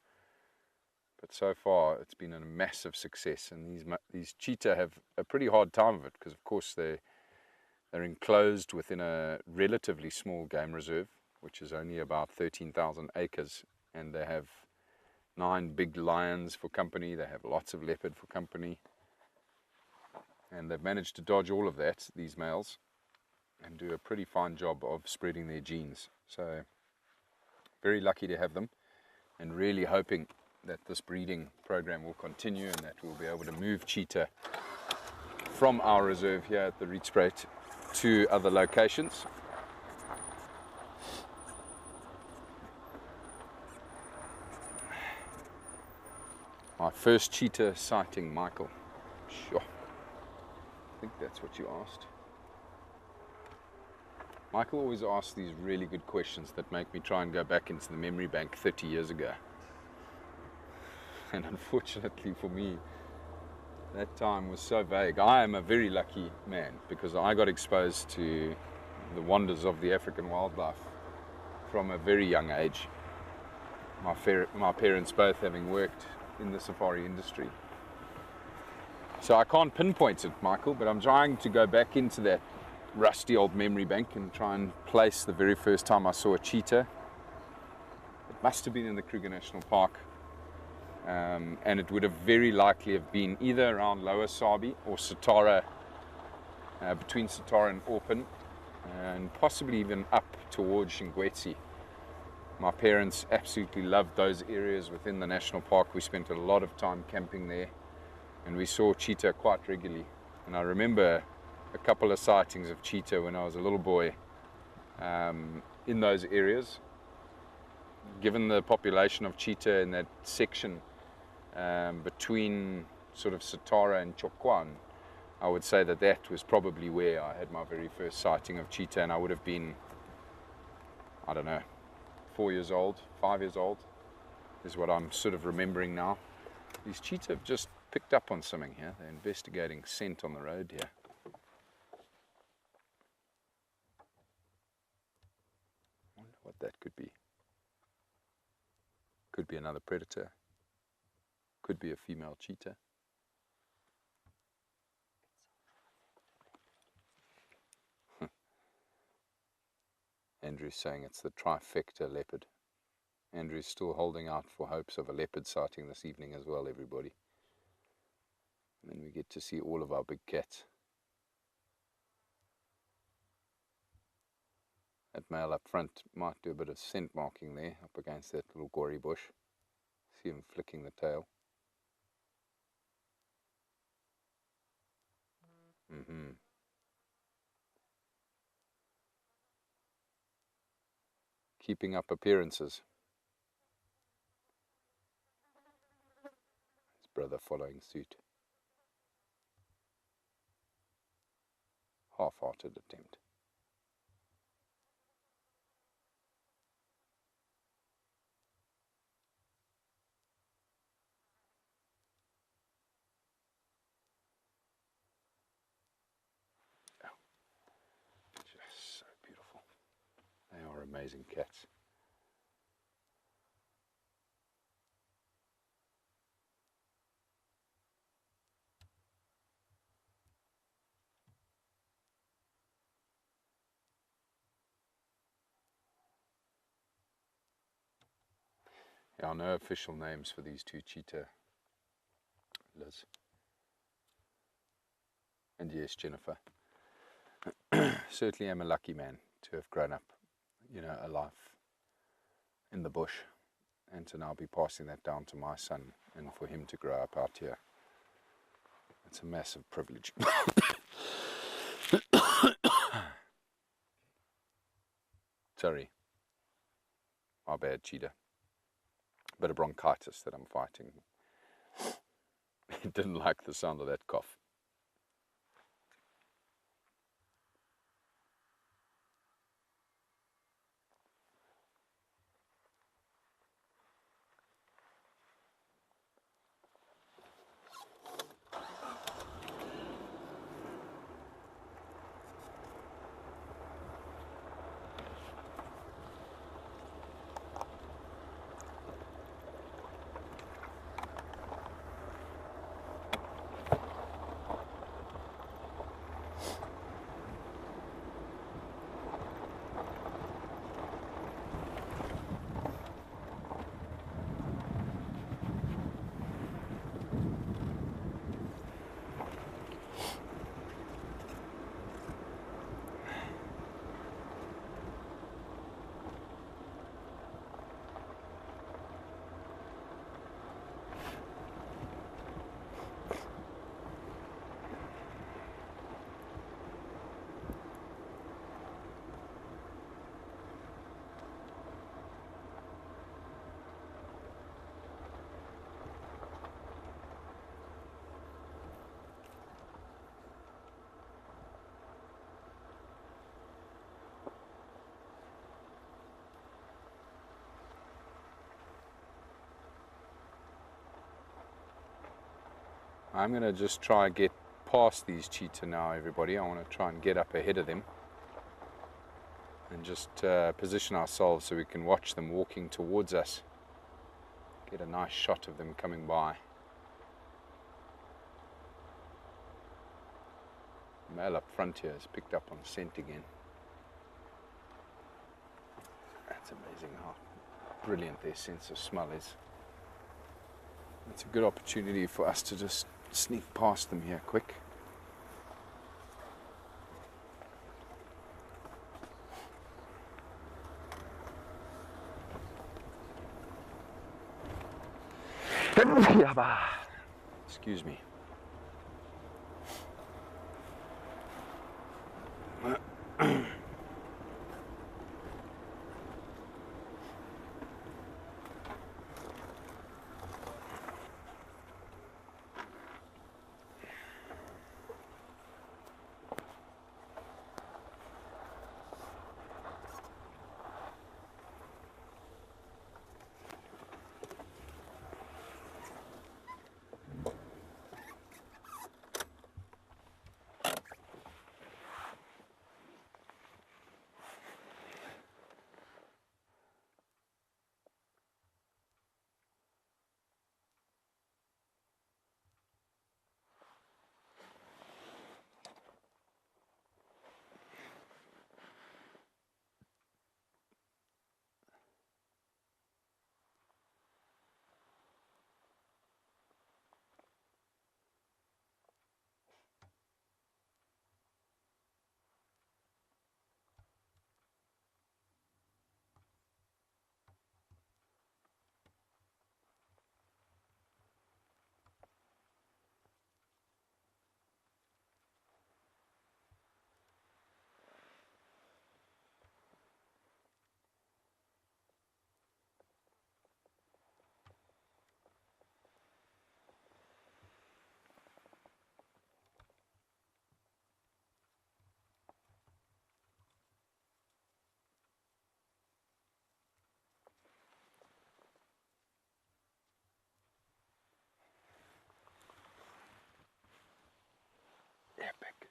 But so far, it's been a massive success. And these cheetah have a pretty hard time of it because, of course, they're enclosed within a relatively small game reserve, which is only about 13,000 acres. And they have 9 big lions for company. They have lots of leopard for company. And they've managed to dodge all of that, these males, and do a pretty fine job of spreading their genes. So, very lucky to have them, and really hoping that this breeding program will continue and that we'll be able to move cheetah from our reserve here at the Rietspruit to other locations. My first cheetah sighting, Michael. Sure. I think that's what you asked. Michael always asks these really good questions that make me try and go back into the memory bank 30 years ago. And unfortunately for me, that time was so vague. I am a very lucky man because I got exposed to the wonders of the African wildlife from a very young age. My parents both having worked in the safari industry. So I can't pinpoint it, Michael, but I'm trying to go back into that rusty old memory bank and try and place the very first time I saw a cheetah. It must have been in the Kruger National Park, and it would have very likely have been either around Lower Sabi or Satara, between Satara and Orpin, and possibly even up towards Shingwetsi. My parents absolutely loved those areas within the national park. We spent a lot of time camping there, and we saw cheetah quite regularly. And I remember a couple of sightings of cheetah when I was a little boy in those areas. Given the population of cheetah in that section between sort of Satara and Chokwan, I would say that that was probably where I had my very first sighting of cheetah, and I would have been, I don't know, 4 years old, 5 years old, is what I'm sort of remembering now. These cheetah have just picked up on something here. They're investigating scent on the road here. I wonder what that could be. Could be another predator. Could be a female cheetah. Andrew's saying it's the trifecta leopard. Andrew's still holding out for hopes of a leopard sighting this evening as well, everybody. And then we get to see all of our big cats. That male up front might do a bit of scent marking there, up against that little gory bush. See him flicking the tail. Keeping up appearances. His brother following suit. Half-hearted attempt. Just so beautiful. They are amazing cats. Yeah, no official names for these two cheetah, Liz. And yes, Jennifer. Certainly am a lucky man to have grown up, a life in the bush, and to now be passing that down to my son and for him to grow up out here. It's a massive privilege. Sorry. My bad, Cheetah. A bit of bronchitis that I'm fighting. He didn't like the sound of that cough. I'm going to just try and get past these cheetah now, everybody. I want to try and get up ahead of them and just position ourselves so we can watch them walking towards us. Get a nice shot of them coming by. The male up front here has picked up on scent again. That's amazing how brilliant their sense of smell is. It's a good opportunity for us to just sneak past them here quick. Excuse me. Epic.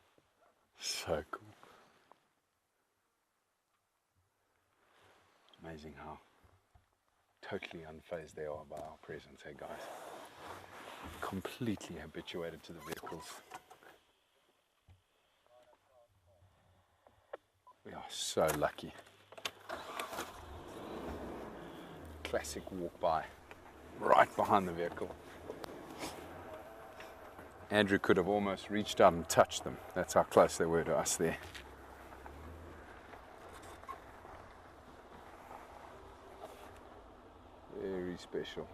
So cool. Amazing how totally unfazed they are by our presence, hey guys. Completely habituated to the vehicles. We are so lucky. Classic walk by, right behind the vehicle. Andrew could have almost reached out and touched them. That's how close they were to us there. Very special.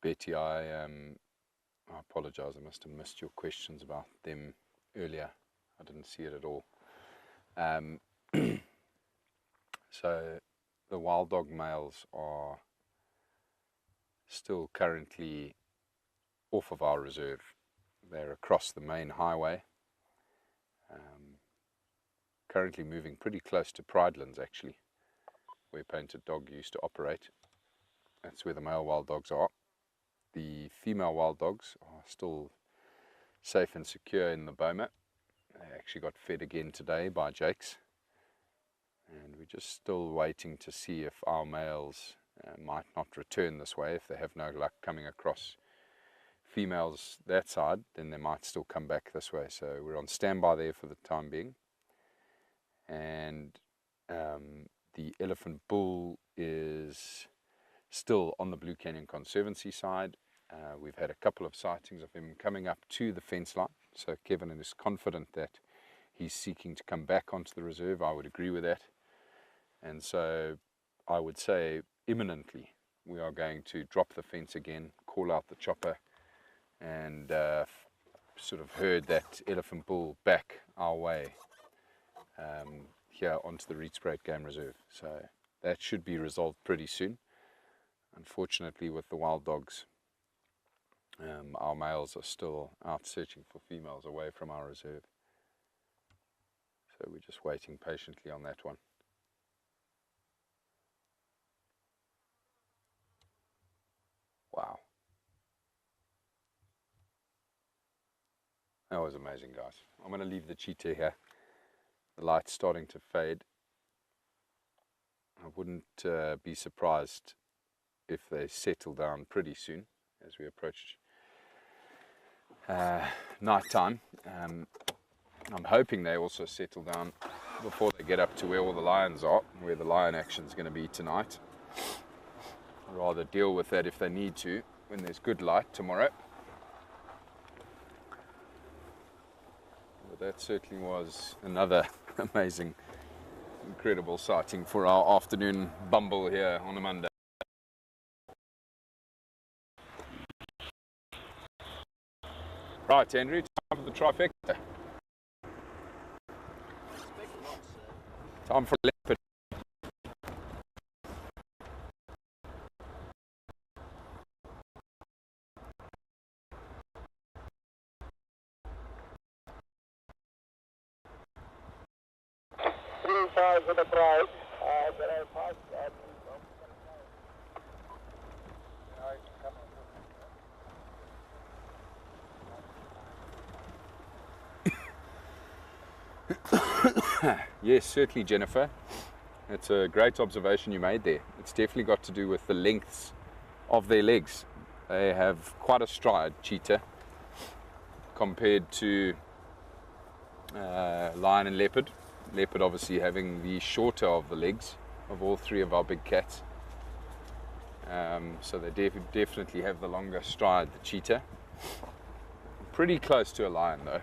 Betty, I apologize, I must have missed your questions about them earlier. I didn't see it at all. So the wild dog males are still currently off of our reserve. They're across the main highway, currently moving pretty close to Pridelands actually, where Painted Dog used to operate. That's where the male wild dogs are. The female wild dogs are still safe and secure in the boma. They actually got fed again today by Jake's, and we're just still waiting to see if our males might not return this way. If they have no luck coming across females that side, then they might still come back this way. So we're on standby there for the time being. And the elephant bull is still on the Blue Canyon Conservancy side. We've had a couple of sightings of him coming up to the fence line, so Kevin is confident that he's seeking to come back onto the reserve. I would agree with that, and so I would say imminently we are going to drop the fence again, call out the chopper, and sort of herd that elephant bull back our way here onto the Rietspruit Game Reserve. So that should be resolved pretty soon. Unfortunately, with the wild dogs, our males are still out searching for females away from our reserve. So we're just waiting patiently on that one. Wow. That was amazing, guys. I'm going to leave the cheetah here. The light's starting to fade. I wouldn't be surprised if they settle down pretty soon as we approach night time. I'm hoping they also settle down before they get up to where all the lions are, where the lion action is going to be tonight. I'd rather deal with that if they need to when there's good light tomorrow. But that certainly was another amazing, incredible sighting for our afternoon bumble here on a Monday. Right, Andrew, time for the trifecta. Time for Leopard. For the bride, there are fast Yes, certainly, Jennifer. It's a great observation you made there. It's definitely got to do with the lengths of their legs. They have quite a stride, cheetah, compared to lion and leopard. Leopard obviously having the shorter of the legs of all three of our big cats. So they definitely have the longer stride, the cheetah. Pretty close to a lion though.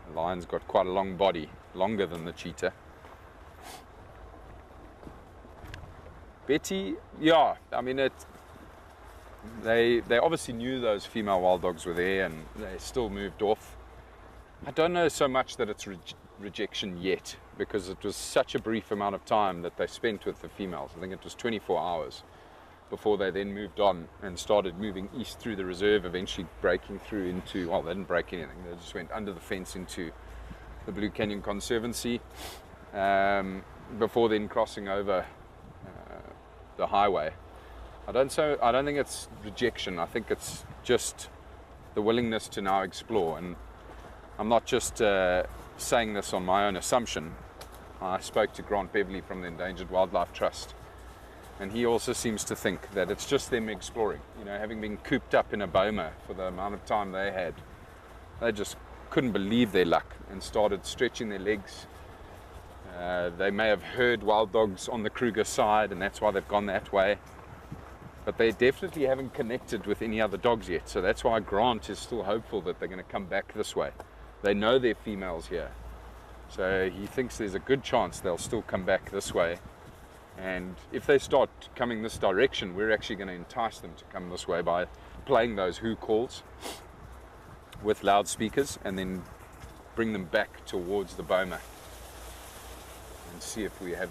The lion's got quite a long body, longer than the cheetah. Betty, yeah, I mean, they obviously knew those female wild dogs were there and they still moved off. I don't know so much that it's rejection yet, because it was such a brief amount of time that they spent with the females. I think it was 24 hours before they then moved on and started moving east through the reserve, eventually breaking through into, well, they didn't break anything, they just went under the fence into the Blue Canyon Conservancy, before then crossing over the highway. I don't think it's rejection. I think it's just the willingness to now explore. And I'm not just saying this on my own assumption. I spoke to Grant Beverley from the Endangered Wildlife Trust, and he also seems to think that it's just them exploring. You know, having been cooped up in a boma for the amount of time they had, they just couldn't believe their luck and started stretching their legs. They may have heard wild dogs on the Kruger side, and that's why they've gone that way. But they definitely haven't connected with any other dogs yet. So that's why Grant is still hopeful that they're going to come back this way. They know they're females here. So he thinks there's a good chance they'll still come back this way And if they start coming this direction, we're actually going to entice them to come this way by playing those who calls with loudspeakers, and then bring them back towards the boma and see if we have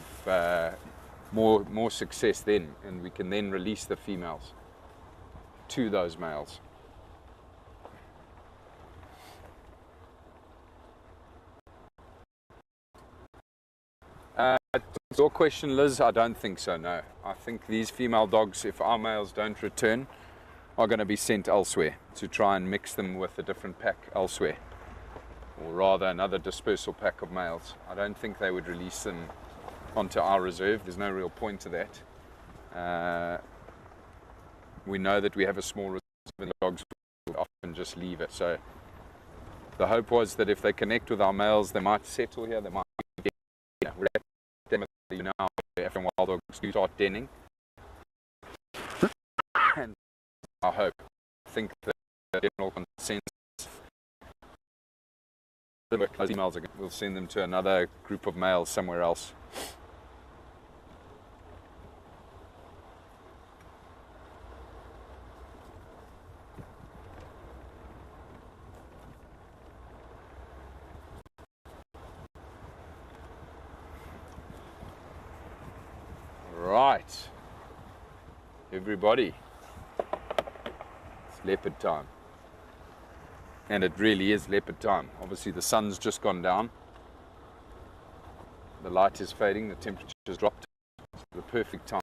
more success then, and we can then release the females to those males. Your question, Liz, I don't think so, no. I think these female dogs, if our males don't return, are going to be sent elsewhere to try and mix them with a different pack elsewhere, or rather another dispersal pack of males. I don't think they would release them onto our reserve. There's no real point to that. We know that we have a small reserve and the dogs will often just leave it. So the hope was that if they connect with our males, they might settle here, they might get here. We're at them now, African wild dogs do start denning. And I hope, I think the general consensus, those females we'll send them to another group of males somewhere else. Right, everybody, it's leopard time, and it really is leopard time. Obviously the sun's just gone down, the light is fading, the temperature's dropped. It's the perfect time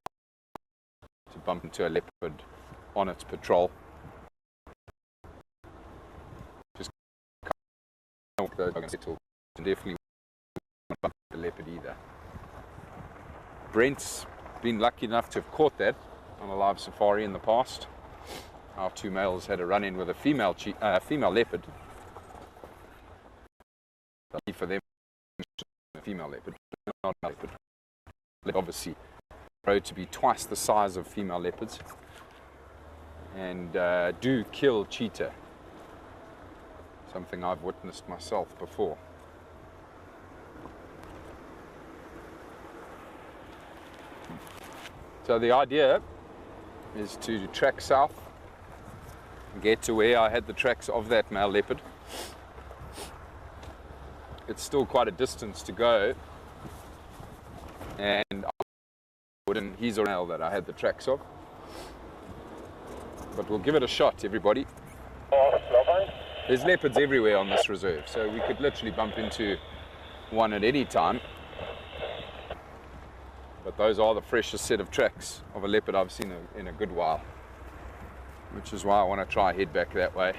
to bump into a leopard on its patrol. Just can't settle, and definitely won't bump the leopard either. Brent's been lucky enough to have caught that on a live safari in the past. Our two males had a run-in with a female leopard. Lucky for them, a female leopard, not a leopard. They obviously grow to be twice the size of female leopards, and do kill cheetah. Something I've witnessed myself before. So the idea is to track south, get to where I had the tracks of that male leopard. It's still quite a distance to go, and he's a male that I had the tracks of. But we'll give it a shot, everybody. There's leopards everywhere on this reserve, so we could literally bump into one at any time. But those are the freshest set of tracks of a leopard I've seen in a good while, which is why I want to try head back that way.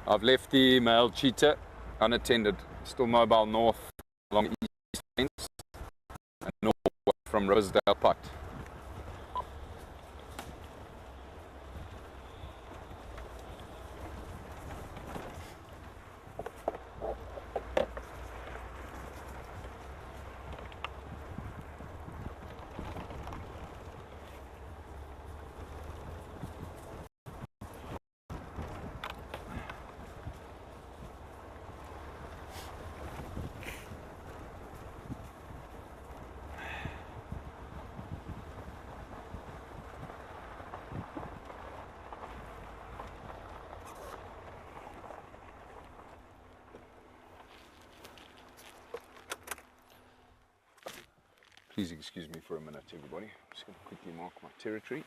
I've left the male cheetah unattended, still mobile north along the east fence and north from Rosedale Putt. Please excuse me for a minute, everybody. I'm just going to quickly mark my territory.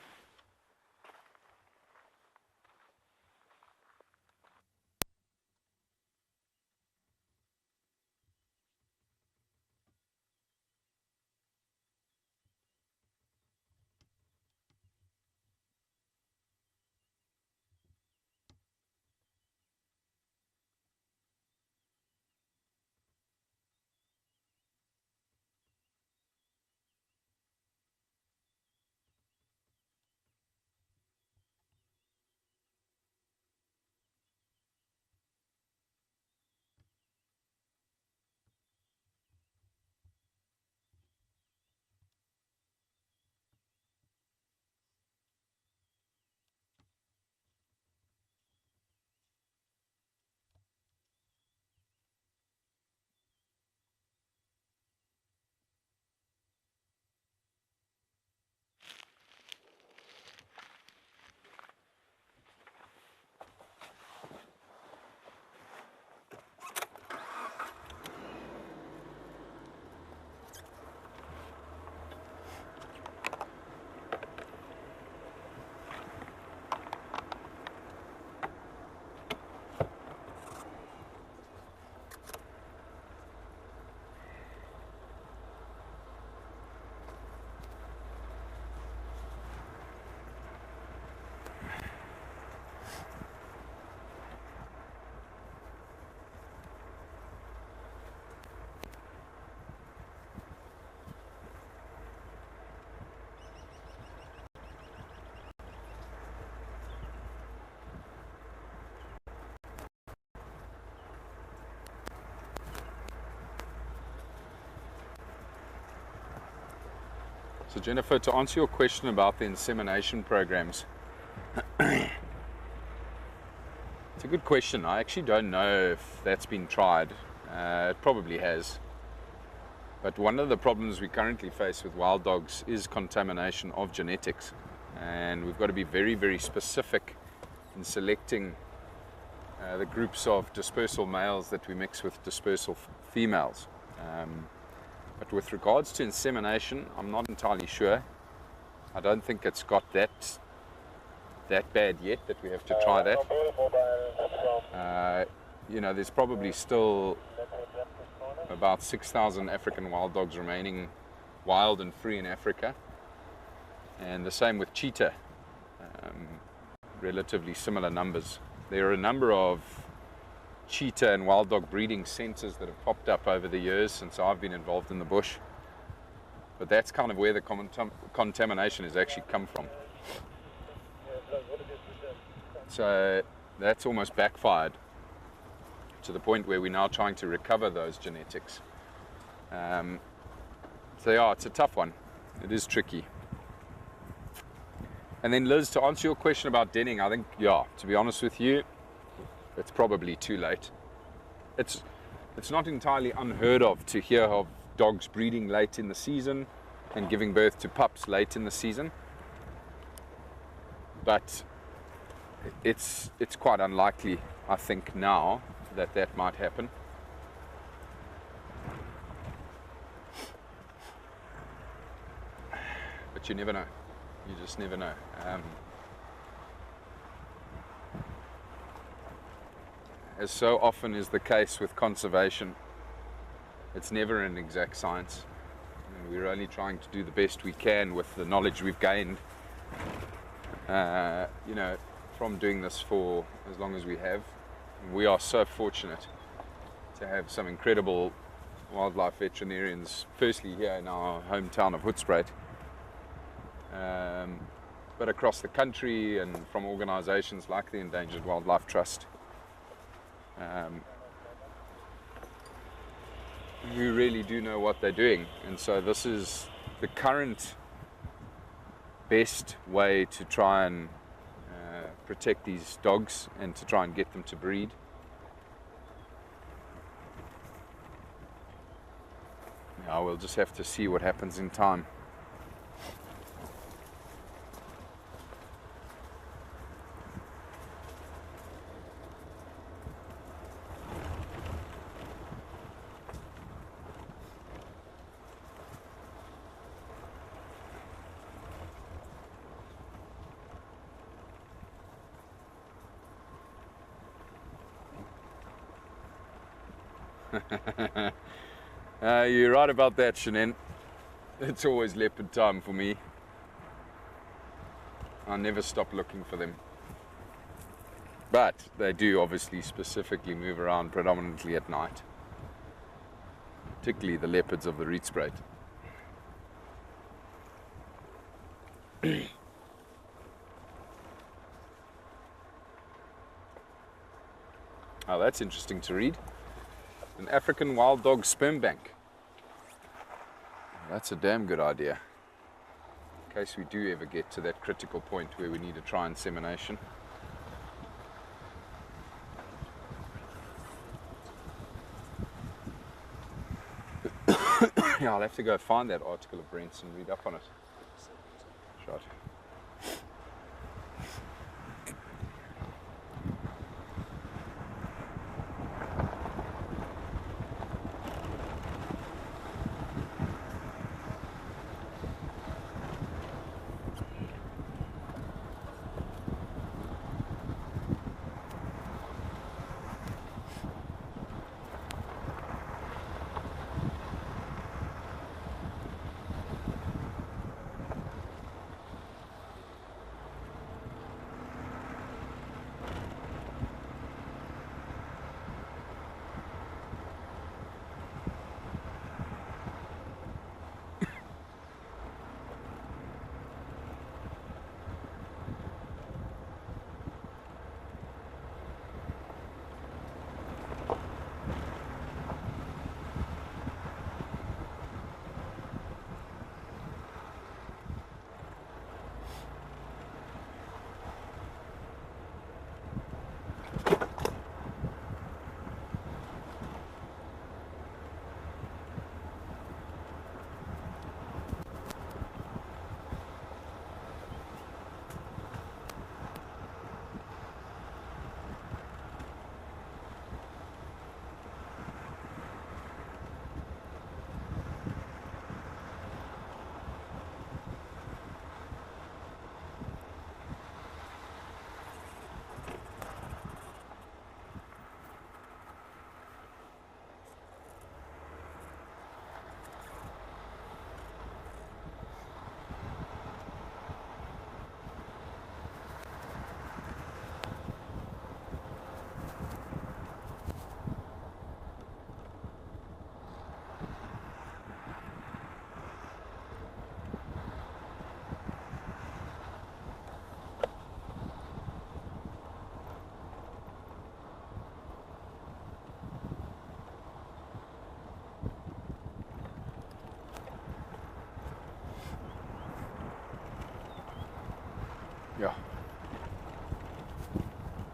So Jennifer, to answer your question about the insemination programs, it's a good question. I actually don't know if that's been tried. It probably has. But one of the problems we currently face with wild dogs is contamination of genetics. And we've got to be very, very specific in selecting the groups of dispersal males that we mix with dispersal females. But with regards to insemination, I'm not entirely sure. I don't think it's got that bad yet that we have to try that. You know, there's probably still about 6,000 African wild dogs remaining wild and free in Africa. And the same with cheetah, relatively similar numbers. There are a number of cheetah and wild dog breeding centres that have popped up over the years since I've been involved in the bush. But that's kind of where the contamination has actually come from. So that's almost backfired to the point where we're now trying to recover those genetics. So yeah, it's a tough one. It is tricky. And then Liz, to answer your question about denning, I think, yeah, to be honest with you, it's probably too late. It's not entirely unheard of to hear of dogs breeding late in the season and giving birth to pups late in the season. But it's quite unlikely, I think, now that might happen. But you never know. You just never know. As so often is the case with conservation, it's never an exact science. And we're only trying to do the best we can with the knowledge we've gained, you know, from doing this for as long as we have. And we are so fortunate to have some incredible wildlife veterinarians, firstly here in our hometown of Rietspruit, but across the country and from organisations like the Endangered Wildlife Trust, who really do know what they're doing. And so this is the current best way to try and protect these dogs and to try and get them to breed. Now we'll just have to see what happens in time. You're right about that, Shannon. It's always leopard time for me. I never stop looking for them. But they do obviously specifically move around predominantly at night, particularly the leopards of the Rietspruit. Oh, that's interesting to read. An African wild dog sperm bank. That's a damn good idea, in case we do ever get to that critical point where we need to try insemination. Yeah, I'll have to go find that article of Brent's and read up on it. Shot.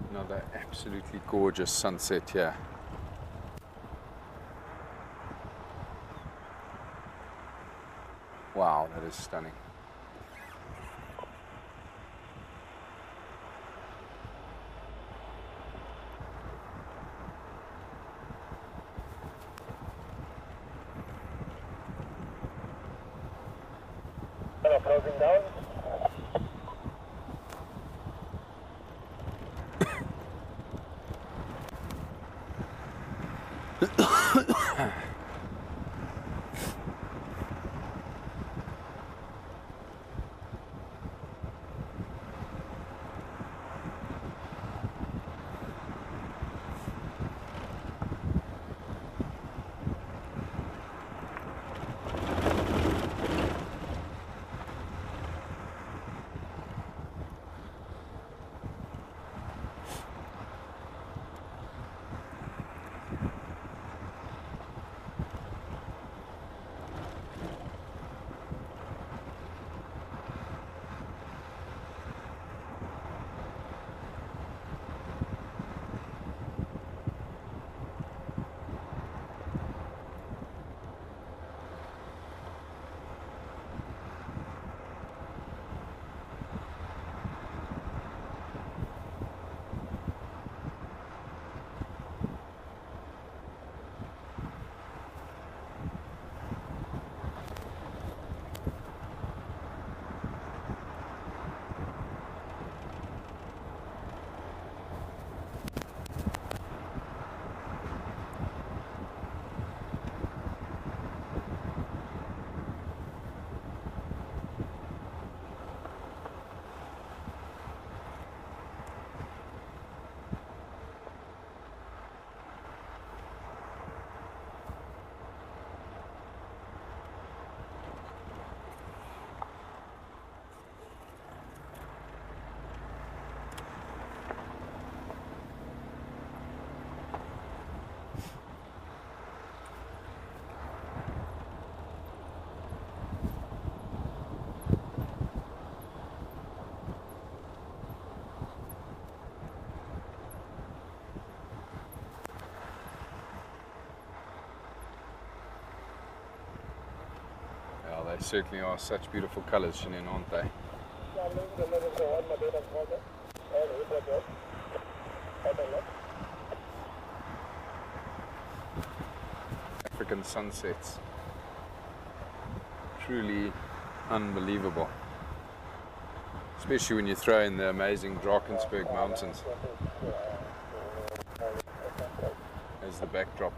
Another absolutely gorgeous sunset here. Wow, that is stunning. Closing down. They certainly are such beautiful colours, Shannon, aren't they? African sunsets. Truly unbelievable. Especially when you throw in the amazing Drakensberg Mountains as the backdrop.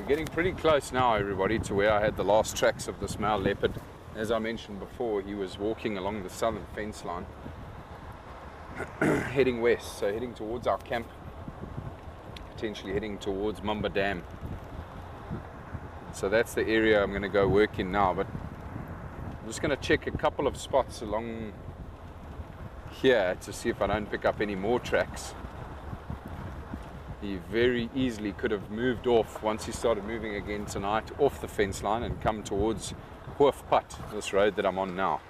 Getting pretty close now, everybody, to where I had the last tracks of this male leopard. As I mentioned before, he was walking along the southern fence line, heading west, so heading towards our camp. potentially heading towards Mamba Dam. So that's the area I'm going to go work in now, but I'm just going to check a couple of spots along here to see if I don't pick up any more tracks. He very easily could have moved off once he started moving again tonight off the fence line and come towards Hoofpad, this road that I'm on now.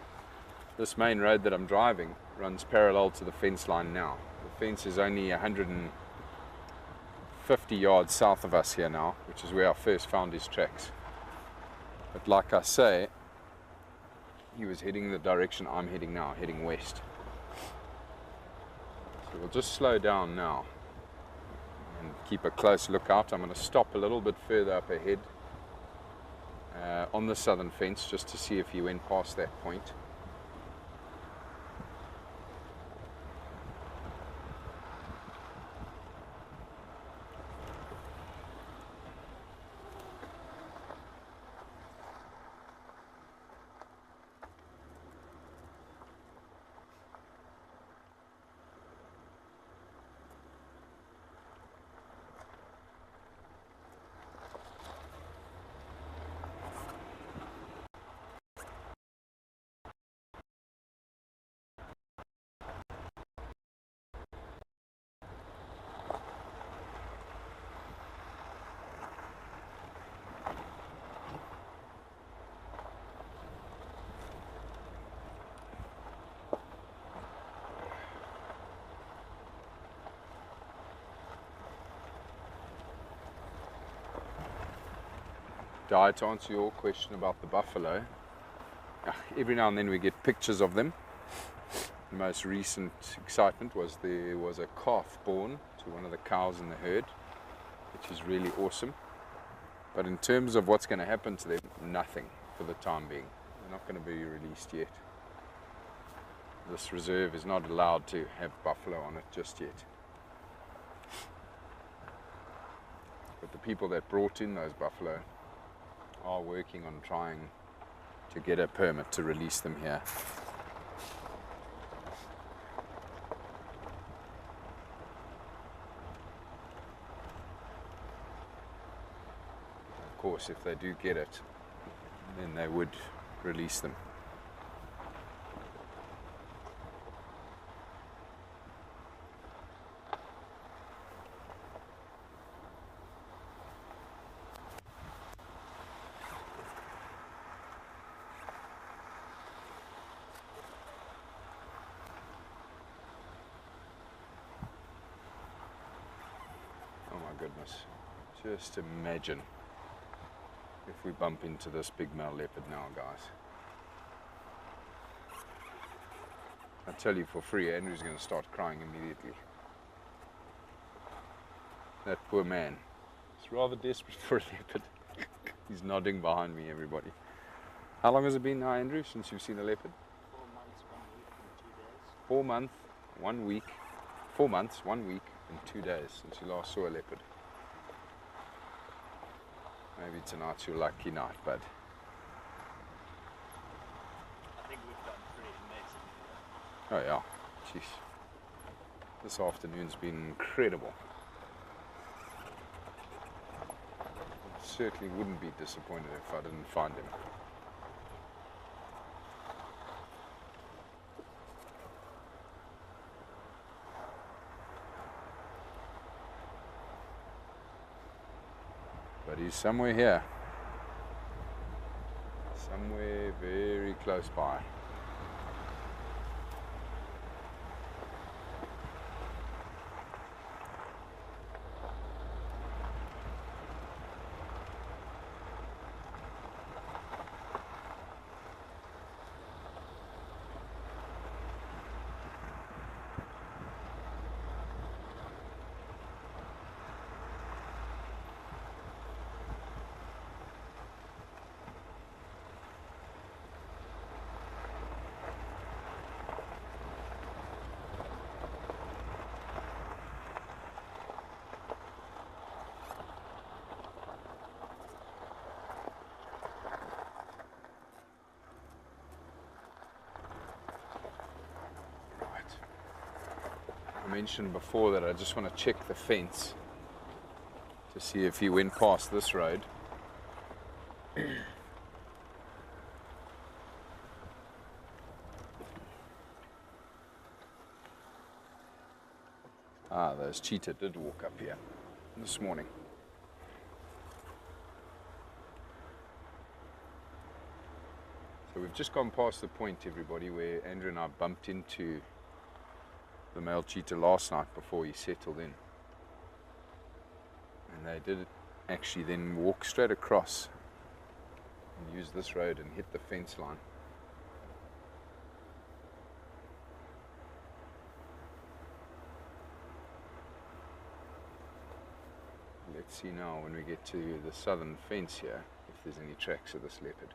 This main road that I'm driving runs parallel to the fence line now. The fence is only 150 yards south of us here now, which is where I first found his tracks. But like I say, he was heading the direction I'm heading now, heading west. So we'll just slow down now and keep a close lookout. I'm going to stop a little bit further up ahead on the southern fence just to see if he went past that point. To answer your question about the buffalo, every now and then we get pictures of them. The most recent excitement was there was a calf born to one of the cows in the herd, which is really awesome. But in terms of what's going to happen to them, nothing for the time being. They're not going to be released yet. This reserve is not allowed to have buffalo on it just yet. But the people that brought in those buffalo are working on trying to get a permit to release them here. Of course, if they do get it, then they would release them. Goodness, just imagine if we bump into this big male leopard now, guys. I tell you for free, Andrew's going to start crying immediately. That poor man. He's rather desperate for a leopard. He's nodding behind me, everybody. How long has it been now, Andrew, since you've seen a leopard? 4 months, 1 week, and 2 days. 4 months, 1 week, and 2 days since you last saw a leopard. Maybe tonight's your lucky night, bud. I think we've done pretty amazing. Oh yeah, jeez. This afternoon's been incredible. Certainly wouldn't be disappointed if I didn't find him. But he's somewhere here. Somewhere very close by. I mentioned before that I just want to check the fence to see if he went past this road. Ah, those cheetah did walk up here this morning. So we've just gone past the point, everybody, where Andrew and I bumped into the male cheetah last night before he settled in. And they did actually then walk straight across and use this road and hit the fence line. Let's see now when we get to the southern fence here if there's any tracks of this leopard.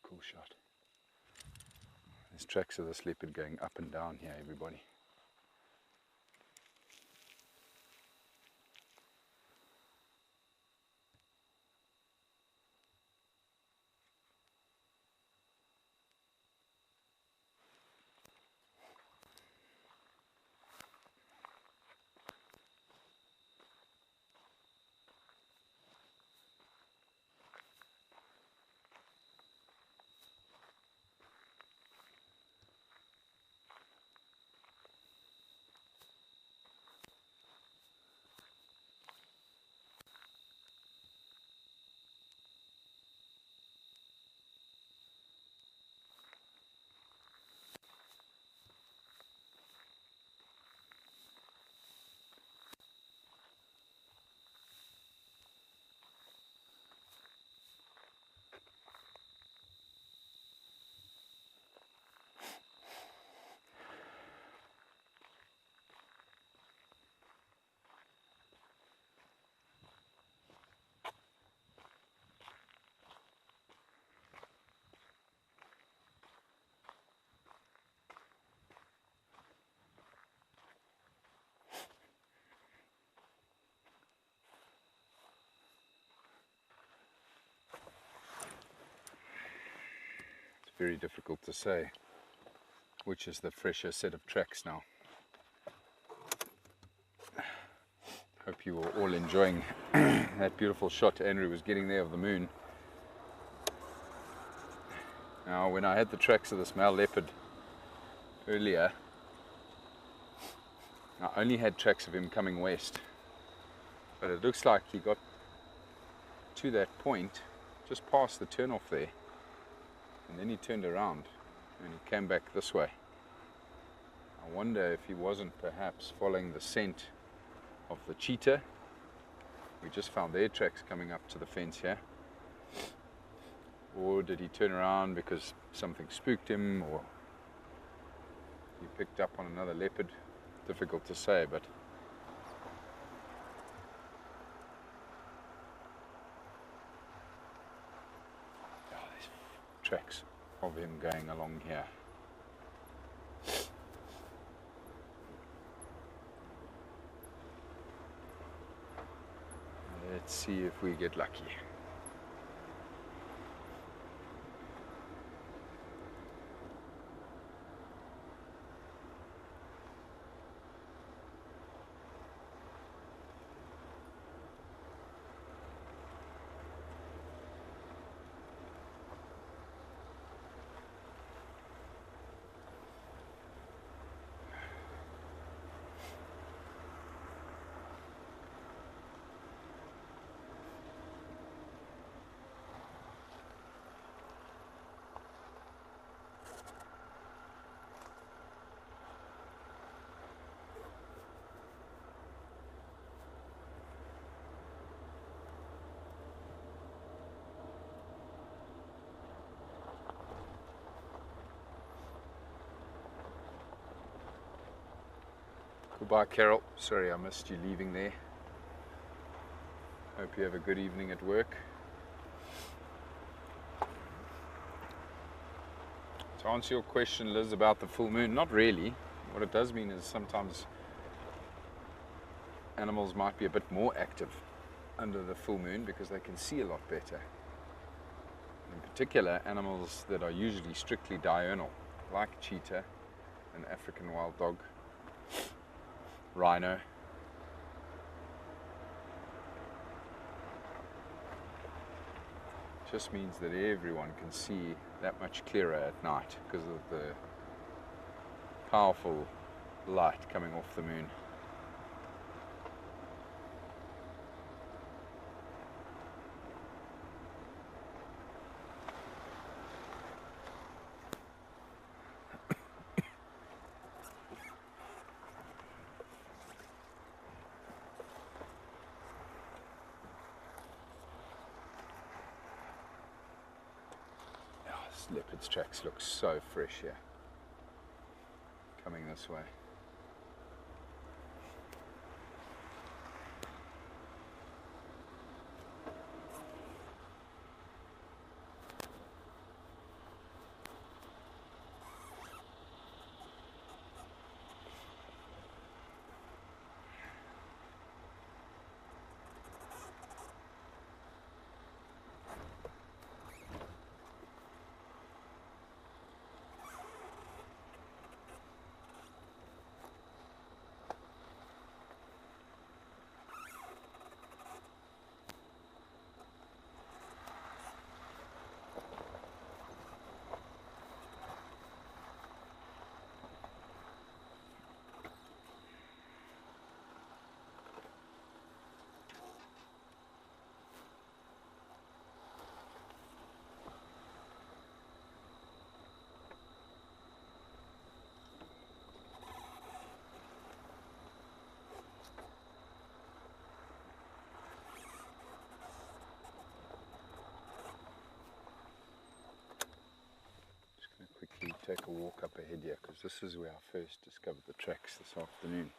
Cool shot. There's tracks of this leopard going up and down here, everybody. Very difficult to say which is the fresher set of tracks now. Hope you were all enjoying that beautiful shot Andrew was getting there of the moon. Now when I had the tracks of this male leopard earlier, I only had tracks of him coming west, but it looks like he got to that point, just past the turnoff there, and then he turned around and he came back this way. I wonder if he wasn't perhaps following the scent of the cheetah. We just found their tracks coming up to the fence here. Or did he turn around because something spooked him, or he picked up on another leopard? Difficult to say, but there's tracks of him going along here. Let's see if we get lucky. Goodbye, Carol. Sorry I missed you leaving there. Hope you have a good evening at work. To answer your question, Liz, about the full moon, not really. What it does mean is sometimes animals might be a bit more active under the full moon because they can see a lot better. In particular, animals that are usually strictly diurnal, like cheetah, an African wild dog, rhino. Just means that everyone can see that much clearer at night because of the powerful light coming off the moon. Leopard's tracks look so fresh here, coming this way. Take a walk up ahead here because this is where I first discovered the tracks this afternoon.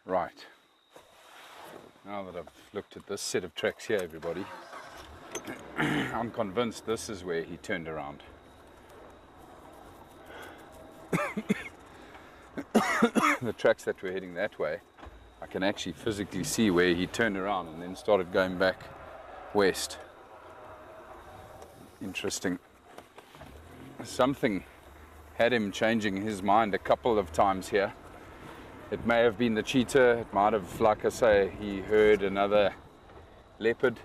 Right. Now that I've looked at this set of tracks here, everybody, I'm convinced this is where he turned around. The tracks that were heading that way, I can actually physically see where he turned around and then started going back west. Interesting. Something had him changing his mind a couple of times here. It may have been the cheetah, it might have, like I say, he heard another leopard.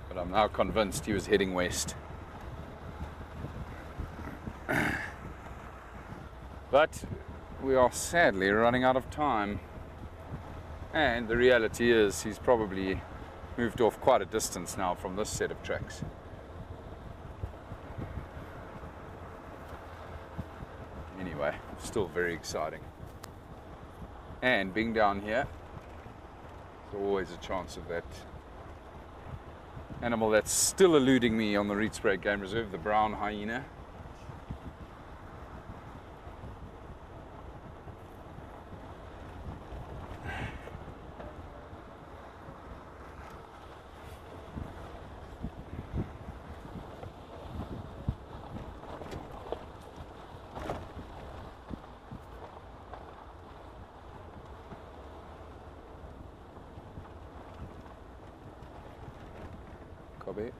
But I'm now convinced he was heading west. But we are sadly running out of time. And the reality is he's probably moved off quite a distance now from this set of tracks. Anyway, still very exciting. And being down here, there's always a chance of that animal that's still eluding me on the Rietspruit Game Reserve, the brown hyena. Copy.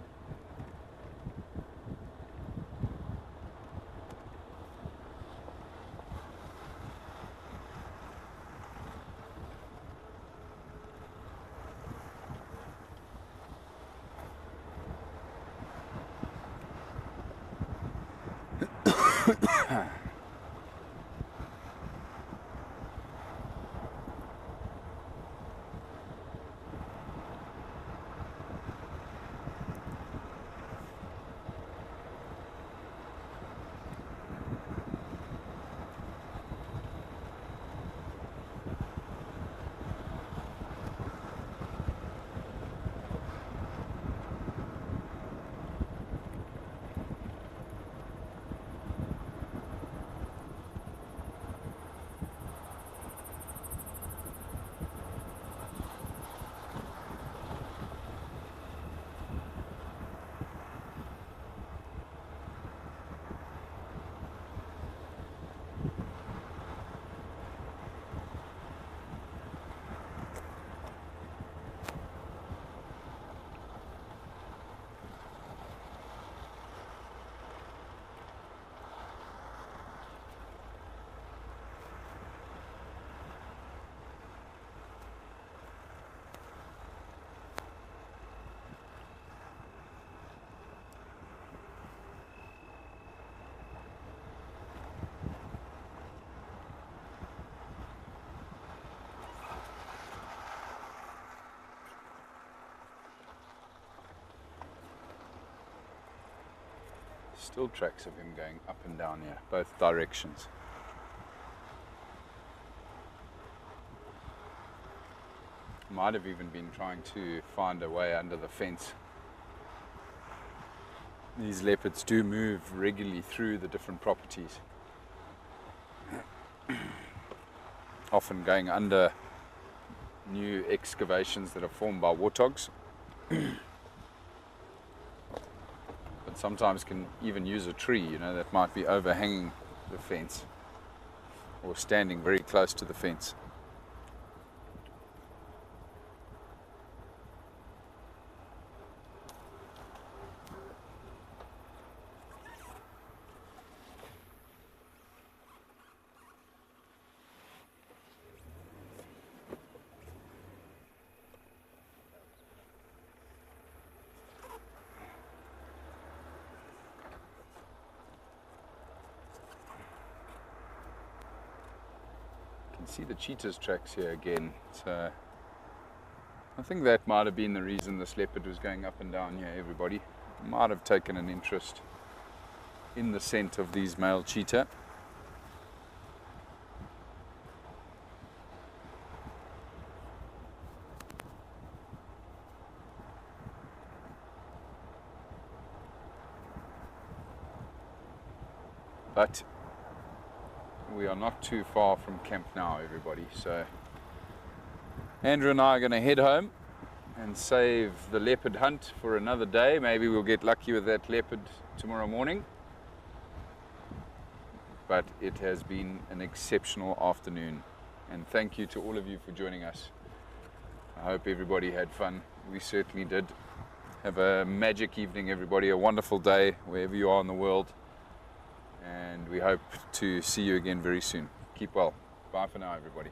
Still tracks of him going up and down here, both directions. Might have even been trying to find a way under the fence. These leopards do move regularly through the different properties. Often going under new excavations that are formed by warthogs. But sometimes can even use a tree, you know, that might be overhanging the fence or standing very close to the fence. See the cheetahs tracks here again, so I think that might have been the reason this leopard was going up and down here. Everybody might have taken an interest in the scent of these male cheetah. But we are not too far from camp now, everybody. So Andrew and I are going to head home and save the leopard hunt for another day. Maybe we'll get lucky with that leopard tomorrow morning. But it has been an exceptional afternoon, and thank you to all of you for joining us. I hope everybody had fun. We certainly did. Have a magic evening, everybody, a wonderful day wherever you are in the world, and we hope to see you again very soon. Keep well. Bye for now, everybody.